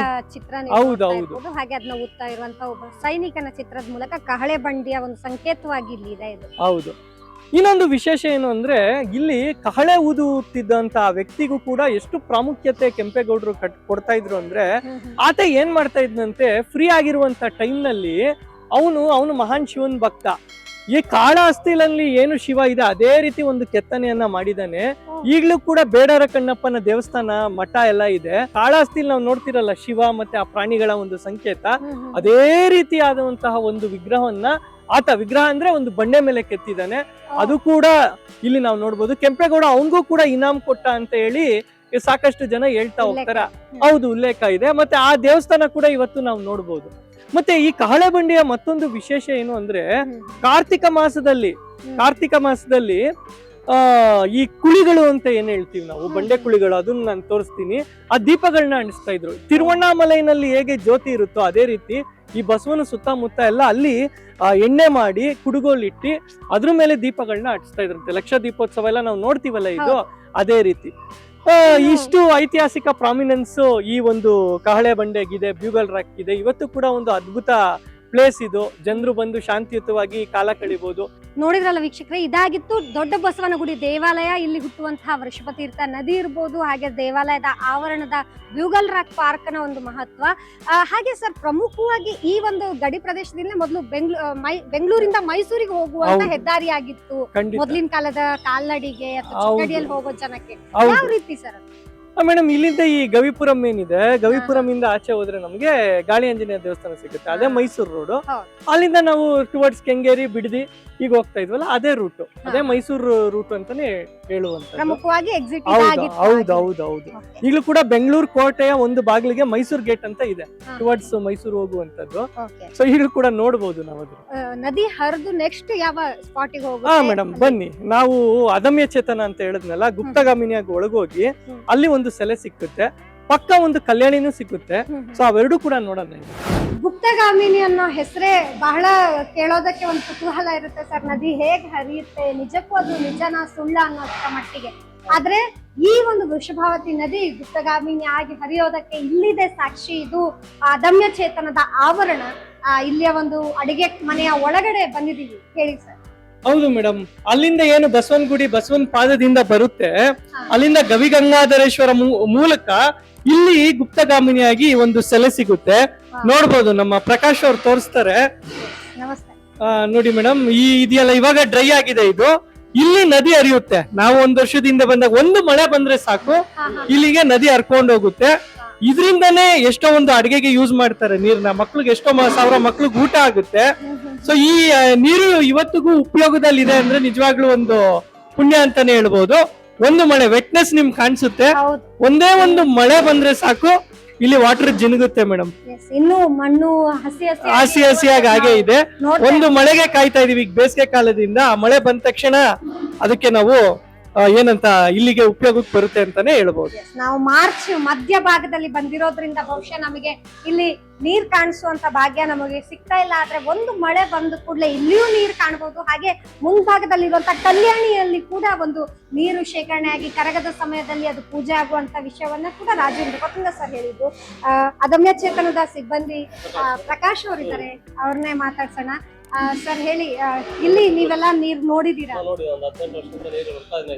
ಚಿತ್ರ ಹೌದೌದು ಹಾಗೆ ಅದನ್ನ ಓದ್ತಾ ಇರುವಂತಹ ಒಬ್ಬ ಸೈನಿಕನ ಚಿತ್ರದ ಮೂಲಕ ಕಹಳೆ ಬಂಡಿಯ ಒಂದು ಸಂಕೇತವಾಗಿ ಇಲ್ಲಿ ಇದೆ ಇದು. ಹೌದು. ಇನ್ನೊಂದು ವಿಶೇಷ ಏನು ಅಂದ್ರೆ ಇಲ್ಲಿ ಕಹಳೆ ಊದುತ್ತಿದ್ದಂತ ವ್ಯಕ್ತಿಗೂ ಕೂಡ ಎಷ್ಟು ಪ್ರಾಮುಖ್ಯತೆ ಕೆಂಪೇಗೌಡರು ಕೊಡ್ತಾ ಇದ್ರು ಅಂದ್ರೆ ಆತ ಏನ್ ಮಾಡ್ತಾ ಇದ್ನಂತೆ, ಫ್ರೀ ಆಗಿರುವಂತ ಟೈಮ್ ನಲ್ಲಿ ಅವನು ಮಹಾನ್ ಶಿವನ್ ಭಕ್ತ. ಈ ಕಾಳಹಸ್ತಿಲಲ್ಲಿ ಏನು ಶಿವ ಇದೆ ಅದೇ ರೀತಿ ಒಂದು ಕೆತ್ತನೆಯನ್ನ ಮಾಡಿದಾನೆ. ಈಗ್ಲೂ ಕೂಡ ಬೇಡರ ಕಣ್ಣಪ್ಪನ ದೇವಸ್ಥಾನ ಮಠ ಎಲ್ಲ ಇದೆ. ಕಾಳಹಸ್ತಿಲ್ ನಾವು ನೋಡ್ತಿರಲ್ಲ ಶಿವ ಮತ್ತೆ ಆ ಪ್ರಾಣಿಗಳ ಒಂದು ಸಂಕೇತ, ಅದೇ ರೀತಿಯಾದಂತಹ ಒಂದು ವಿಗ್ರಹವನ್ನ ವಿಗ್ರಹ ಅಂದ್ರೆ ಒಂದು ಬಂಡೆ ಮೇಲೆ ಕೆತ್ತಿದ್ದಾನೆ. ಅದು ಕೂಡ ಇಲ್ಲಿ ನಾವು ನೋಡ್ಬೋದು. ಕೆಂಪೇಗೌಡ ಅವನಿಗೂ ಕೂಡ ಇನಾಮ್ ಕೊಟ್ಟ ಅಂತ ಹೇಳಿ ಸಾಕಷ್ಟು ಜನ ಹೇಳ್ತಾ ಹೋಗ್ತಾರ. ಹೌದು, ಉಲ್ಲೇಖ ಇದೆ. ಮತ್ತೆ ಆ ದೇವಸ್ಥಾನ ಕೂಡ ಇವತ್ತು ನಾವು ನೋಡ್ಬೋದು. ಮತ್ತೆ ಈ ಕಹಳೆ ಬಂಡಿಯ ಮತ್ತೊಂದು ವಿಶೇಷ ಏನು ಅಂದ್ರೆ ಕಾರ್ತಿಕ ಮಾಸದಲ್ಲಿ ಈ ಕುಳಿಗಳು ಅಂತ ಏನ್ ಹೇಳ್ತೀವಿ ನಾವು, ಬಂಡೆ ಕುಳಿಗಳು, ಅದನ್ನ ನಾನು ತೋರಿಸ್ತೀನಿ. ಆ ದೀಪಗಳನ್ನ ಅಂಟಿಸ್ತಾ ಇದ್ರು. ತಿರುವಣ್ಣಾಮಲೈನಲ್ಲಿ ಹೇಗೆ ಜ್ಯೋತಿ ಇರುತ್ತೋ ಅದೇ ರೀತಿ ಈ ಬಸವನ ಸುತ್ತಮುತ್ತ ಎಲ್ಲ ಅಲ್ಲಿ ಎಣ್ಣೆ ಮಾಡಿ ಕುಡುಗೋಲಿಟ್ಟು ಅದ್ರ ಮೇಲೆ ದೀಪಗಳನ್ನ ಅಂಟಿಸ್ತಾ ಇದ್ರಂತೆ. ಲಕ್ಷ ದೀಪೋತ್ಸವ ಎಲ್ಲ ನಾವು ನೋಡ್ತೀವಲ್ಲ, ಇದು ಅದೇ ರೀತಿ. ಇಷ್ಟು ಐತಿಹಾಸಿಕ ಪ್ರಾಮಿನೆನ್ಸ್ ಈ ಒಂದು ಕಹಳೆ ಬಂಡೆಗಿದೆ, ಬ್ಯೂಗಲ್ ರಾಕ್ ಇದೆ. ಇವತ್ತು ಕೂಡ ಒಂದು ಅದ್ಭುತ ಪ್ಲೇಸ್ ಇದು. ಜನರು ಬಂದು ಶಾಂತಿಯುತವಾಗಿ ಕಾಲ ಕಳಿಬಹುದು. ನೋಡಿದ್ರಲ್ಲ ವೀಕ್ಷಕರೇ, ಇದಾಗಿತ್ತು ದೊಡ್ಡ ಬಸವನಗುಡಿ ದೇವಾಲಯ. ಇಲ್ಲಿ ಹುಟ್ಟುವಂತಹ ವೃಷಭತೀರ್ಥ ನದಿ ಇರ್ಬೋದು, ಹಾಗೆ ದೇವಾಲಯದ ಆವರಣದ ಬ್ಯೂಗಲ್ ರಾಕ್ ಪಾರ್ಕ್ ನ ಒಂದು ಮಹತ್ವ. ಹಾಗೆ ಸರ್, ಪ್ರಮುಖವಾಗಿ ಈ ಒಂದು ಗಡಿ ಪ್ರದೇಶದಿಂದ ಮೊದಲು ಬೆಂಗಳೂರಿಂದ ಮೈಸೂರಿಗೆ ಹೋಗುವಂತ ಹೆದ್ದಾರಿ ಆಗಿತ್ತು ಮೊದಲಿನ ಕಾಲದ ಕಾಲ್ನಡಿಗೆ ಅಥವಾ ಚಿಕ್ಕಡಿಯಲ್ಲಿ ಹೋಗೋ ಜನಕ್ಕೆ. ಯಾವ ರೀತಿ ಸರ್? ಮೇಡಮ್, ಇಲ್ಲಿಂದ ಈ ಗವಿಪುರಂ ಏನಿದೆ, ಗವಿಪುರಂ ಇಂದ ಆಚೆ ಹೋದ್ರೆ ನಮ್ಗೆ ಗಾಳಿ ಆಂಜನೇಯ ದೇವಸ್ಥಾನ ಸಿಗುತ್ತೆ. ಅದೇ ಮೈಸೂರು ರೋಡ್. ಅಲ್ಲಿಂದ ನಾವು ಟುವರ್ಡ್ಸ್ ಕೆಂಗೇರಿ, ಬಿಡದಿ ಈಗ ಹೋಗ್ತಾ ಇದ್ವಲ್ಲ, ಅದೇ ರೂಟ್, ಅದೇ ಮೈಸೂರು ರೂಟ್ ಅಂತಾನೆ ಹೇಳುವಂತ. ಹೌದು. ಈಗಲೂ ಕೂಡ ಬೆಂಗಳೂರು ಕೋಟೆಯ ಒಂದು ಬಾಗಿಲಿಗೆ ಮೈಸೂರು ಗೇಟ್ ಅಂತ ಇದೆ, ಟುವರ್ಡ್ಸ್ ಮೈಸೂರು ಹೋಗುವಂತದ್ದು. ಸೊ ಈಗಲೂ ಕೂಡ ನೋಡಬಹುದು ನಾವು. ನದಿ ಹರಿದು ನೆಕ್ಸ್ಟ್ ಯಾವ ಸ್ಪಾಟಿಗೆ ಹೋಗೋದು? ಮೇಡಮ್ ಬನ್ನಿ, ನಾವು ಅದಮ್ಯ ಚೇತನ ಅಂತ ಹೇಳಿದ್ನಲ್ಲ, ಗುಪ್ತಗಾಮಿನಿಯಾಗಿ ಒಳಗೋಗಿ ಅಲ್ಲಿ ಒಂದು ಸೆಲೆ ಸಿಕ್ಕುತ್ತೆ, ಪಕ್ಕ ಒಂದು ಕಲ್ಯಾಣಿನೂ ಸಿಕ್ಕುತ್ತೆ. ಸೊ ಅವೆರಡು ಕೂಡ ನೋಡೋಣ. ಗುಪ್ತಗಾಮಿನಿ ಅನ್ನೋ ಹೆಸರೇ ಬಹಳ ಕೇಳೋದಕ್ಕೆ ಒಂದು ಕುತೂಹಲ ಇರುತ್ತೆ ಸರ್. ನದಿ ಹೇಗ್ ಹರಿಯುತ್ತೆ, ನಿಜಕ್ಕೂ ಅದು ನಿಜನ ಸುಳ್ಳ ಅನ್ನೋ ಮಟ್ಟಿಗೆ. ಆದ್ರೆ ಈ ಒಂದು ವೃಷಭಾವತಿ ನದಿ ಗುಪ್ತಗಾಮಿನಿ ಆಗಿ ಹರಿಯೋದಕ್ಕೆ ಇಲ್ಲಿದೆ ಸಾಕ್ಷಿ. ಇದು ಅದಮ್ಯ ಚೇತನದ ಆವರಣ. ಇಲ್ಲಿಯ ಒಂದು ಅಡಿಗೆ ಮನೆಯ ಒಳಗಡೆ ಬಂದಿದೀವಿ. ಹೇಳಿ ಸರ್. ಹೌದು ಮೇಡಮ್, ಅಲ್ಲಿಂದ ಏನು ಬಸವನಗುಡಿ ಬಸವನ ಪಾದದಿಂದ ಬರುತ್ತೆ, ಅಲ್ಲಿಂದ ಗವಿಗಂಗಾಧರೇಶ್ವರ ಮೂಲಕ ಇಲ್ಲಿ ಗುಪ್ತಗಾಮಿನಿಯಾಗಿ ಒಂದು ಸೆಲೆ ಸಿಗುತ್ತೆ. ನೋಡ್ಬೋದು, ನಮ್ಮ ಪ್ರಕಾಶ್ ಅವ್ರು ತೋರಿಸ್ತಾರೆ. ನೋಡಿ ಮೇಡಮ್, ಈ ಇದೆಯಲ್ಲ ಇವಾಗ ಡ್ರೈ ಆಗಿದೆ ಇದು. ಇಲ್ಲಿ ನದಿ ಹರಿಯುತ್ತೆ. ನಾವು ಒಂದ್ ವರ್ಷದಿಂದ ಬಂದಾಗ ಒಂದು ಮಳೆ ಬಂದ್ರೆ ಸಾಕು, ಇಲ್ಲಿಗೆ ನದಿ ಹರ್ಕೊಂಡು ಹೋಗುತ್ತೆ. ಇದರಿಂದನೇ ಎಷ್ಟೋ ಒಂದು ಅಡಿಗೆಗೆ ಯೂಸ್ ಮಾಡ್ತಾರೆ ನೀರ್ನ. ಮಕ್ಳಿಗೆ ಎಷ್ಟೋ ಸಾವಿರ ಮಕ್ಳಿಗೆ ಊಟ ಆಗುತ್ತೆ. ಸೊ ಈ ನೀರು ಇವತ್ತಿಗೂ ಉಪಯೋಗದಲ್ಲಿ ಇದೆ ಅಂದ್ರೆ ನಿಜವಾಗ್ಲೂ ಒಂದು ಪುಣ್ಯ ಅಂತಾನೆ ಹೇಳ್ಬೋದು. ಒಂದು ಮಳೆ ವೆಟ್ನೆಸ್ ನಿಮ್ಗೆ ಕಾಣಿಸುತ್ತೆ, ಒಂದೇ ಒಂದು ಮಳೆ ಬಂದ್ರೆ ಸಾಕು ಇಲ್ಲಿ ವಾಟರ್ ಜಿನುಗುತ್ತೆ ಮೇಡಮ್. ಇನ್ನು ಮಣ್ಣು ಹಸಿ ಹಸಿಯಾಗಿ ಹಾಗೆ ಇದೆ. ಒಂದು ಮಳೆಗೆ ಕಾಯ್ತಾ ಇದೀವಿ ಈಗ ಬೇಸಿಗೆ ಕಾಲದಿಂದ. ಆ ಮಳೆ ಬಂದ ತಕ್ಷಣ ಅದಕ್ಕೆ ನಾವು ಏನಂತ ಇಲ್ಲಿಗೆ ಉಪಯೋಗಕ್ಕೆ ಬರುತ್ತೆ ಅಂತಾನೆ ಹೇಳ್ಬಹುದು. ನಾವು ಮಾರ್ಚ್ ಮಧ್ಯ ಭಾಗದಲ್ಲಿ ಬಂದಿರೋದ್ರಿಂದ ಬಹುಶಃ ನಮಗೆ ಇಲ್ಲಿ ನೀರ್ ಕಾಣಿಸುವಂತ ಭಾಗ್ಯ ನಮಗೆ ಸಿಗ್ತಾ ಇಲ್ಲ. ಆದ್ರೆ ಒಂದು ಮಳೆ ಬಂದ ಕೂಡಲೇ ಇಲ್ಲಿಯೂ ನೀರ್ ಕಾಣಬಹುದು. ಹಾಗೆ ಮುಂಭಾಗದಲ್ಲಿ ಇರುವಂತ ಕಲ್ಯಾಣಿಯಲ್ಲಿ ಕೂಡ ಒಂದು ನೀರು ಶೇಖರಣೆಯಾಗಿ ಕರಗದ ಸಮಯದಲ್ಲಿ ಅದು ಪೂಜೆ ಆಗುವಂತ ವಿಷಯವನ್ನ ಕೂಡ ರಾಜೇಂದ್ರ ಪತಂಗ ಸರ್ ಹೇಳಿದ್ರು. ಅದಮ್ಯ ಚೇತನದ ಸಿಬ್ಬಂದಿ ಪ್ರಕಾಶ್ ಅವರಿದ್ದಾರೆ, ಅವ್ರನ್ನೇ ಮಾತಾಡ್ಸೋಣ. ಸರ್ ಹೇಳಿ, ಇಲ್ಲಿ ನೀವೆಲ್ಲ ನೀರ್ ನೋಡಿದೀರಾ? ನೋಡಿ, ಒಂದು 18 ವರ್ಷದಿಂದ ನೀರು ಬರ್ತಾ ಇದೆ.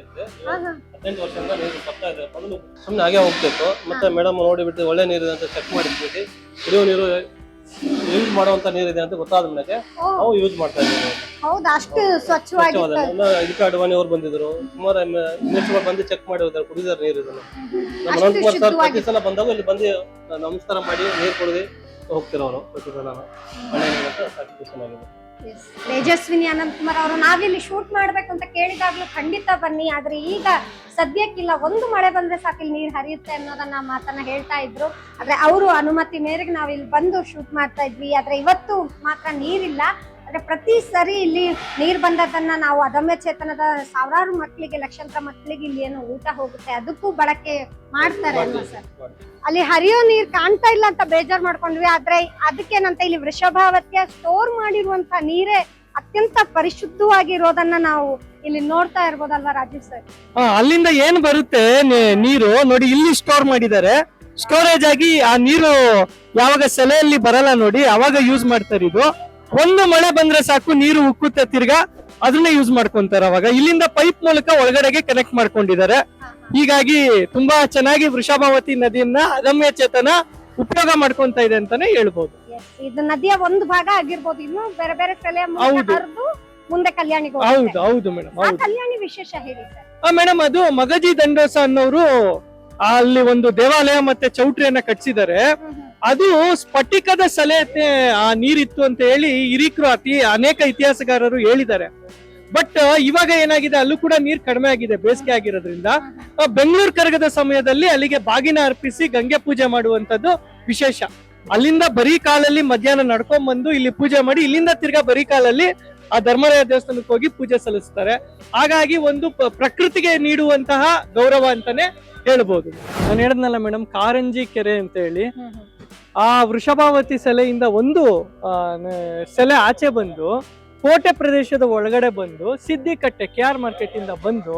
18 ವರ್ಷದಿಂದ ನೀರು ಬರ್ತಾ ಇದೆ. ಮೊದಲು ಸುಮ್ಮನೆ ಹಾಗೆ ಹೋಗ್ಬೇಕು. ಮತ್ತೆ ಮೇಡಮ್ ನೋಡಿಬಿಟ್ಟು ಒಳ್ಳೆ ನೀರಿದೆ ಅಂತ ಚೆಕ್ ಮಾಡಿದ್ವಿ. ಕುಡಿಯೋ ನೀರು ಯೂಸ್ ಮಾಡುವಂತ ನೀರಿದೆ ಅಂತ ಗೊತ್ತಾದ ಮೇಲೆ ನಾವು ಯೂಸ್ ಮಾಡ್ತಾ ಇದ್ದೀವಿ. ಹೌದಾ? ಅಷ್ಟು ಸ್ವಚ್ಛವಾಗಿ ಇದಕ್ಕೆ ಅಡ್ವಾಣಿ ಅವ್ರು ಬಂದಿದ್ರು. ಸುಮಾರು ಮಿನಿಸ್ಟರ್ ಬಂದು ಚೆಕ್ ಮಾಡಿ ಹೋದಾರೆ, ಕುಡಿದಾರೆ ನೀರು ಇದನ್ನು. ನಮ್ಮ ಅನಂತಕುಮಾರ್ ಸರ್ ಪ್ರತಿ ಸಲ ಬಂದಾಗ ಇಲ್ಲಿ ಬಂದು ನಮಸ್ಕಾರ ಮಾಡಿ ನೀರು ಕುಡಿದು ಹೋಗ್ತಿರೋರು ಪ್ರತಿ ಸಲ. ಒಳ್ಳೆ ನೀರು ಅಂತ ಸ್ಯಾಟಿಸ್ಫ್ಯಾಕ್ಷನ್ ಆಗಿದೆ. ತೇಜಸ್ವಿನಿ ಅನಂತಕುಮಾರ್ ಅವರು ನಾವಿಲ್ಲಿ ಶೂಟ್ ಮಾಡ್ಬೇಕು ಅಂತ ಕೇಳಿದಾಗ್ಲೂ ಖಂಡಿತ ಬನ್ನಿ, ಆದ್ರೆ ಈಗ ಸದ್ಯಕ್ಕಿಲ್ಲ, ಒಂದು ಮಳೆ ಬಂದ್ರೆ ಸಾಕು ಇಲ್ಲಿ ನೀರ್ ಹರಿಯುತ್ತೆ ಅನ್ನೋದನ್ನ ಮಾತನ್ನ ಹೇಳ್ತಾ ಇದ್ರು. ಆದ್ರೆ ಅವರು ಅನುಮತಿ ಮೇರೆಗೆ ನಾವ್ ಇಲ್ಲಿ ಬಂದು ಶೂಟ್ ಮಾಡ್ತಾ ಇದ್ವಿ. ಆದ್ರೆ ಇವತ್ತು ಮಾತ್ರ ನೀರಿಲ್ಲ. ಆದ್ರೆ ಪ್ರತಿ ಸರಿ ಇಲ್ಲಿ ನೀರ್ ಬಂದದನ್ನ ನಾವು ಅದಮ್ಯ ಚೇತನದ ಸಾವಿರಾರು ಮಕ್ಕಳಿಗೆ, ಲಕ್ಷಾಂತರ ಮಕ್ಕಳಿಗೆ ಇಲ್ಲಿ ಏನು ಊಟ ಹೋಗುತ್ತೆ ಅದಕ್ಕೂ ಬಳಕೆ ಮಾಡ್ತಾರೆ ಅಲ್ವಾ ಸರ್? ಅಲ್ಲಿ ಹರಿಯೋ ನೀರ್ ಕಾಣ್ತಾ ಇಲ್ಲ ಅಂತ ಬೇಜಾರ್ ಮಾಡ್ಕೊಂಡ್ವಿ. ಆದ್ರೆ ಅದಕ್ಕೇನಂತ ಇಲ್ಲಿ ವೃಷಭಾವತಿಯ ಸ್ಟೋರ್ ಮಾಡಿರುವಂತ ನೀರೇ ಅತ್ಯಂತ ಪರಿಶುದ್ಧವಾಗಿರೋದನ್ನ ನಾವು ಇಲ್ಲಿ ನೋಡ್ತಾ ಇರ್ಬೋದಲ್ವಾ ರಾಜೀವ್ ಸರ್? ಅಲ್ಲಿಂದ ಏನ್ ಬರುತ್ತೆ ನೀರು ನೋಡಿ, ಇಲ್ಲಿ ಸ್ಟೋರ್ ಮಾಡಿದ್ದಾರೆ. ಸ್ಟೋರೇಜ್ ಆಗಿ ಆ ನೀರು ಯಾವಾಗ ಸೆಲೆಯಲ್ಲಿ ಬರಲ್ಲ ನೋಡಿ, ಅವಾಗ ಯೂಸ್ ಮಾಡ್ತಾರೆ. ಇದು ಒಂದು ಮಳೆ ಬಂದ್ರೆ ಸಾಕು ನೀರು ಉಕ್ಕುತ್ತೆ ತಿರ್ಗಾ. ಅದನ್ನ ಯೂಸ್ ಮಾಡ್ಕೊಂತಾರೆ. ಅವಾಗ ಇಲ್ಲಿಂದ ಪೈಪ್ ಮೂಲಕ ಒಳಗಡೆಗೆ ಕನೆಕ್ಟ್ ಮಾಡ್ಕೊಂಡಿದ್ದಾರೆ. ಹೀಗಾಗಿ ತುಂಬಾ ಚೆನ್ನಾಗಿ ವೃಷಭಾವತಿ ನದಿಯನ್ನ ಅದಮ್ಯ ಚೇತನ ಉಪಯೋಗ ಮಾಡ್ಕೊಂತ ಇದೆ ಅಂತಾನೆ ಹೇಳ್ಬೋದು. ಇದು ನದಿಯ ಒಂದು ಭಾಗ ಆಗಿರ್ಬೋದು, ಇನ್ನು ಬೇರೆ ಬೇರೆ ಸೆಲೆ ಹೌದು. ಹರಿದು ಮುಂದೆ ಕಲ್ಯಾಣಿಗೆ ಹೌದು ಹೌದು ಮೇಡಮ್. ಆ ಹೌದು ಕಲ್ಯಾಣಿ ವಿಶೇಷ ಹೇಳಿ ಸರ್. ಮೇಡಮ್, ಅದು ಮಗಜಿ ದಂಡೋಸ ಅನ್ನೋರು ಅಲ್ಲಿ ಒಂದು ದೇವಾಲಯ ಮತ್ತೆ ಚೌಟ್ರಿಯನ್ನ ಕಟ್ಸಿದ್ದಾರೆ. ಅದು ಸ್ಫಟಿಕದ ಸಲೆ ಆ ನೀರಿತ್ತು ಅಂತ ಹೇಳಿ ಹಿರೀಕರು ಅನೇಕ ಇತಿಹಾಸಗಾರರು ಹೇಳಿದ್ದಾರೆ. ಬಟ್ ಇವಾಗ ಏನಾಗಿದೆ, ಅಲ್ಲೂ ಕೂಡ ನೀರ್ ಕಡಿಮೆ ಆಗಿದೆ ಬೇಸಿಗೆ ಆಗಿರೋದ್ರಿಂದ. ಬೆಂಗಳೂರು ಕರಗದ ಸಮಯದಲ್ಲಿ ಅಲ್ಲಿಗೆ ಬಾಗಿನ ಅರ್ಪಿಸಿ ಗಂಗೆ ಪೂಜೆ ಮಾಡುವಂತದ್ದು ವಿಶೇಷ. ಅಲ್ಲಿಂದ ಬರೀ ಕಾಲಲ್ಲಿ ಮಧ್ಯಾಹ್ನ ನಡ್ಕೊಂಡ್ ಬಂದು ಇಲ್ಲಿ ಪೂಜೆ ಮಾಡಿ, ಇಲ್ಲಿಂದ ತಿರ್ಗಾ ಬರೀ ಕಾಲಲ್ಲಿ ಆ ಧರ್ಮರಾಯ ದೇವಸ್ಥಾನಕ್ಕೆ ಹೋಗಿ ಪೂಜೆ ಸಲ್ಲಿಸ್ತಾರೆ. ಹಾಗಾಗಿ ಒಂದು ಪ್ರಕೃತಿಗೆ ನೀಡುವಂತಹ ಗೌರವ ಅಂತಾನೆ ಹೇಳ್ಬೋದು. ನಾನು ಹೇಳಿದ್ನಲ್ಲ ಮೇಡಮ್, ಕಾರಂಜಿ ಕೆರೆ ಅಂತ ಹೇಳಿ, ಆ ವೃಷಭಾವತಿ ಸೆಲೆಯಿಂದ ಒಂದು ಸೆಲೆ ಆಚೆ ಬಂದು ಕೋಟೆ ಪ್ರದೇಶದ ಒಳಗಡೆ ಬಂದು ಸಿದ್ದಿಕಟ್ಟೆ KR ಮಾರ್ಕೆಟ್ ಇಂದ ಬಂದು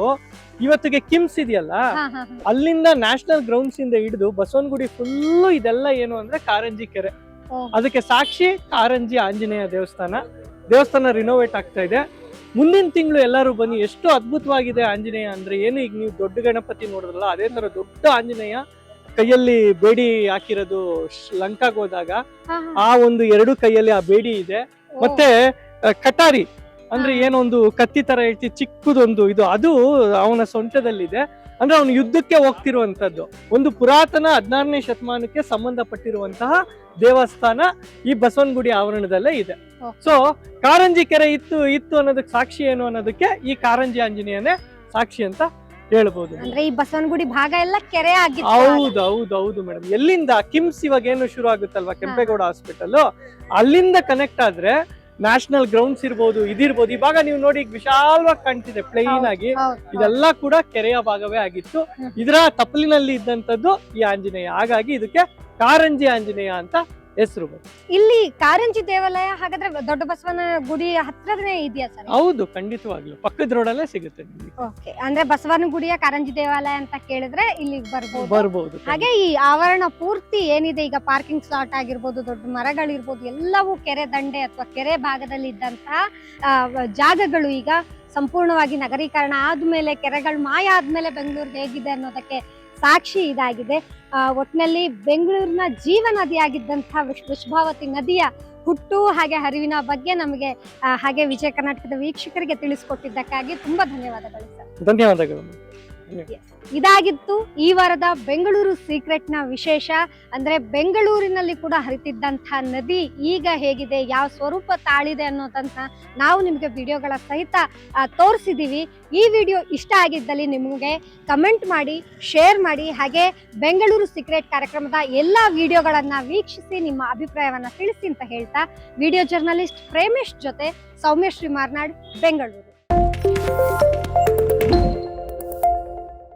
ಇವತ್ತಿಗೆ ಕಿಮ್ಸ್ ಇದೆಯಲ್ಲ, ಅಲ್ಲಿಂದ ನ್ಯಾಷನಲ್ ಗ್ರೌಂಡ್ಸ್ ಇಂದ ಹಿಡಿದು ಬಸವನಗುಡಿ ಫುಲ್ಲು ಇದೆಲ್ಲ ಏನು ಅಂದ್ರೆ ಕಾರಂಜಿ ಕೆರೆ. ಅದಕ್ಕೆ ಸಾಕ್ಷಿ ಕಾರಂಜಿ ಆಂಜನೇಯ ದೇವಸ್ಥಾನ ರಿನೋವೇಟ್ ಆಗ್ತಾ ಇದೆ. ಮುಂದಿನ ತಿಂಗಳು ಎಲ್ಲರೂ ಬನ್ನಿ. ಎಷ್ಟು ಅದ್ಭುತವಾಗಿದೆ ಆಂಜನೇಯ ಅಂದ್ರೆ ಏನು, ಈಗ ನೀವು ದೊಡ್ಡ ಗಣಪತಿ ನೋಡಿದ್ರಲ್ಲ ಅದೇ ತರ ದೊಡ್ಡ ಆಂಜನೇಯ ಕೈಯಲ್ಲಿ ಬೇಡಿ ಹಾಕಿರೋದು. ಲಂಕಾಗ್ ಹೋದಾಗ ಆ ಒಂದು 2 ಕೈಯಲ್ಲಿ ಆ ಬೇಡಿ ಇದೆ. ಮತ್ತೆ ಕಟಾರಿ ಅಂದ್ರೆ ಏನೊಂದು ಕತ್ತಿ ತರ ಹೇಳ್ತಿ ಚಿಕ್ಕದೊಂದು ಇದು, ಅದು ಅವನ ಸೊಂಟದಲ್ಲಿದೆ. ಅಂದ್ರೆ ಅವನು ಯುದ್ಧಕ್ಕೆ ಹೋಗ್ತಿರುವಂತದ್ದು. ಒಂದು ಪುರಾತನ 16ನೇ ಶತಮಾನಕ್ಕೆ ಸಂಬಂಧಪಟ್ಟಿರುವಂತಹ ದೇವಸ್ಥಾನ ಈ ಬಸವನಗುಡಿ ಆವರಣದಲ್ಲೇ ಇದೆ. ಸೊ ಕಾರಂಜಿ ಕೆರೆ ಇತ್ತು ಅನ್ನೋದಕ್ಕೆ ಸಾಕ್ಷಿ ಏನು ಅನ್ನೋದಕ್ಕೆ ಈ ಕಾರಂಜಿ ಆಂಜನೇಯನೇ ಸಾಕ್ಷಿ ಅಂತ ಹೇಳ್ಬೋದು. ಅಂದ್ರೆ ಈ ಬಸವನಗುಡಿ ಭಾಗ ಎಲ್ಲ ಕೆರೆ ಆಗಿತ್ತು. ಹೌದು ಮೇಡಮ್. ಎಲ್ಲಿಂದ ಕಿಮ್ಸ್ ಇವಾಗ ಏನು ಶುರು ಆಗುತ್ತಲ್ವಾ, ಕೆಂಪೇಗೌಡ ಹಾಸ್ಪಿಟಲ್, ಅಲ್ಲಿಂದ ಕನೆಕ್ಟ್ ಆದ್ರೆ ನ್ಯಾಷನಲ್ ಗ್ರೌಂಡ್ಸ್ ಇರ್ಬೋದು, ಇದಿರ್ಬೋದು. ಇವಾಗ ನೀವು ನೋಡಿ ವಿಶಾಲವಾಗಿ ಕಾಣ್ತಿದೆ ಪ್ಲೈನ್ ಆಗಿ. ಇದೆಲ್ಲ ಕೂಡ ಕೆರೆಯ ಭಾಗವೇ ಆಗಿತ್ತು. ಇದರ ತಪ್ಪಲಿನಲ್ಲಿ ಇದ್ದಂತದ್ದು ಈ ಆಂಜನೇಯ. ಹಾಗಾಗಿ ಇದಕ್ಕೆ ಕಾರಂಜಿ ಆಂಜನೇಯ ಅಂತ ಹೆಸರು ಬಂತು. ಇಲ್ಲಿ ಕಾರಂಜಿ ದೇವಾಲಯ ಹಾಗಾದ್ರೆ ದೊಡ್ಡ ಬಸವನ ಗುಡಿ ಹತ್ರನೇ ಇದೆಯಾ ಸರ್? ಹೌದು, ಖಂಡಿತವಾಗ್ಲು ಪಕ್ಕದ ರೋಡಲ್ಲೇ ಸಿಗುತ್ತೆ ನಿಮ್ಗೆ. ಓಕೆ, ಅಂದ್ರೆ ಬಸವನ ಗುಡಿಯ ಕಾರಂಜಿ ದೇವಾಲಯ ಅಂತ ಕೇಳಿದ್ರೆ ಇಲ್ಲಿ ಬರ್ಬೋದು. ಹಾಗೆ ಈ ಆವರಣ ಪೂರ್ತಿ ಏನಿದೆ, ಈಗ ಪಾರ್ಕಿಂಗ್ ಸ್ಲಾಟ್ ಆಗಿರ್ಬೋದು, ದೊಡ್ಡ ಮರಗಳಿರ್ಬೋದು, ಎಲ್ಲವೂ ಕೆರೆ ದಂಡೆ ಅಥವಾ ಕೆರೆ ಭಾಗದಲ್ಲಿ ಇದ್ದಂತಹ ಜಾಗಗಳು ಈಗ ಸಂಪೂರ್ಣವಾಗಿ ನಗರೀಕರಣ ಆದ್ಮೇಲೆ, ಕೆರೆಗಳು ಮಾಯ ಆದ್ಮೇಲೆ ಬೆಂಗಳೂರು ಹೇಗಿದೆ ಅನ್ನೋದಕ್ಕೆ ಸಾಕ್ಷಿ ಇದಾಗಿದೆ. ಒಟ್ಟಿನಲ್ಲಿ ಬೆಂಗಳೂರಿನ ಜೀವ ನದಿಯಾಗಿದ್ದಂತಹ ವೃಷಭಾವತಿ ನದಿಯ ಹುಟ್ಟು ಹಾಗೆ ಹರಿವಿನ ಬಗ್ಗೆ ನಮಗೆ ಹಾಗೆ ವಿಜಯ ಕರ್ನಾಟಕದ ವೀಕ್ಷಕರಿಗೆ ತಿಳಿಸಿಕೊಟ್ಟಿದ್ದಕ್ಕಾಗಿ ತುಂಬಾ ಧನ್ಯವಾದಗಳು ಸರ್. ಧನ್ಯವಾದಗಳು. ಇದಾಗಿತ್ತು ಈ ವಾರದ ಬೆಂಗಳೂರು ಸೀಕ್ರೆಟ್ ನ ವಿಶೇಷ. ಅಂದ್ರೆ ಬೆಂಗಳೂರಿನಲ್ಲಿ ಕೂಡ ಹರಿತಿದ್ದಂತಹ ನದಿ ಈಗ ಹೇಗಿದೆ, ಯಾವ ಸ್ವರೂಪ ತಾಳಿದೆ ಅನ್ನೋದಂತ ನಾವು ನಿಮಗೆ ವಿಡಿಯೋಗಳ ಸಹಿತ ತೋರಿಸಿದೀವಿ. ಈ ವಿಡಿಯೋ ಇಷ್ಟ ಆಗಿದ್ದಲ್ಲಿ ನಿಮಗೆ ಕಮೆಂಟ್ ಮಾಡಿ, ಶೇರ್ ಮಾಡಿ, ಹಾಗೆ ಬೆಂಗಳೂರು ಸೀಕ್ರೆಟ್ ಕಾರ್ಯಕ್ರಮದ ಎಲ್ಲಾ ವಿಡಿಯೋಗಳನ್ನ ವೀಕ್ಷಿಸಿ ನಿಮ್ಮ ಅಭಿಪ್ರಾಯವನ್ನ ತಿಳಿಸಿ ಅಂತ ಹೇಳ್ತಾ, ವಿಡಿಯೋ ಜರ್ನಲಿಸ್ಟ್ ಪ್ರೇಮೇಶ್ ಜೊತೆ ಸೌಮ್ಯಶ್ರೀ ಮಾರ್ನಾಡ್, ಬೆಂಗಳೂರು.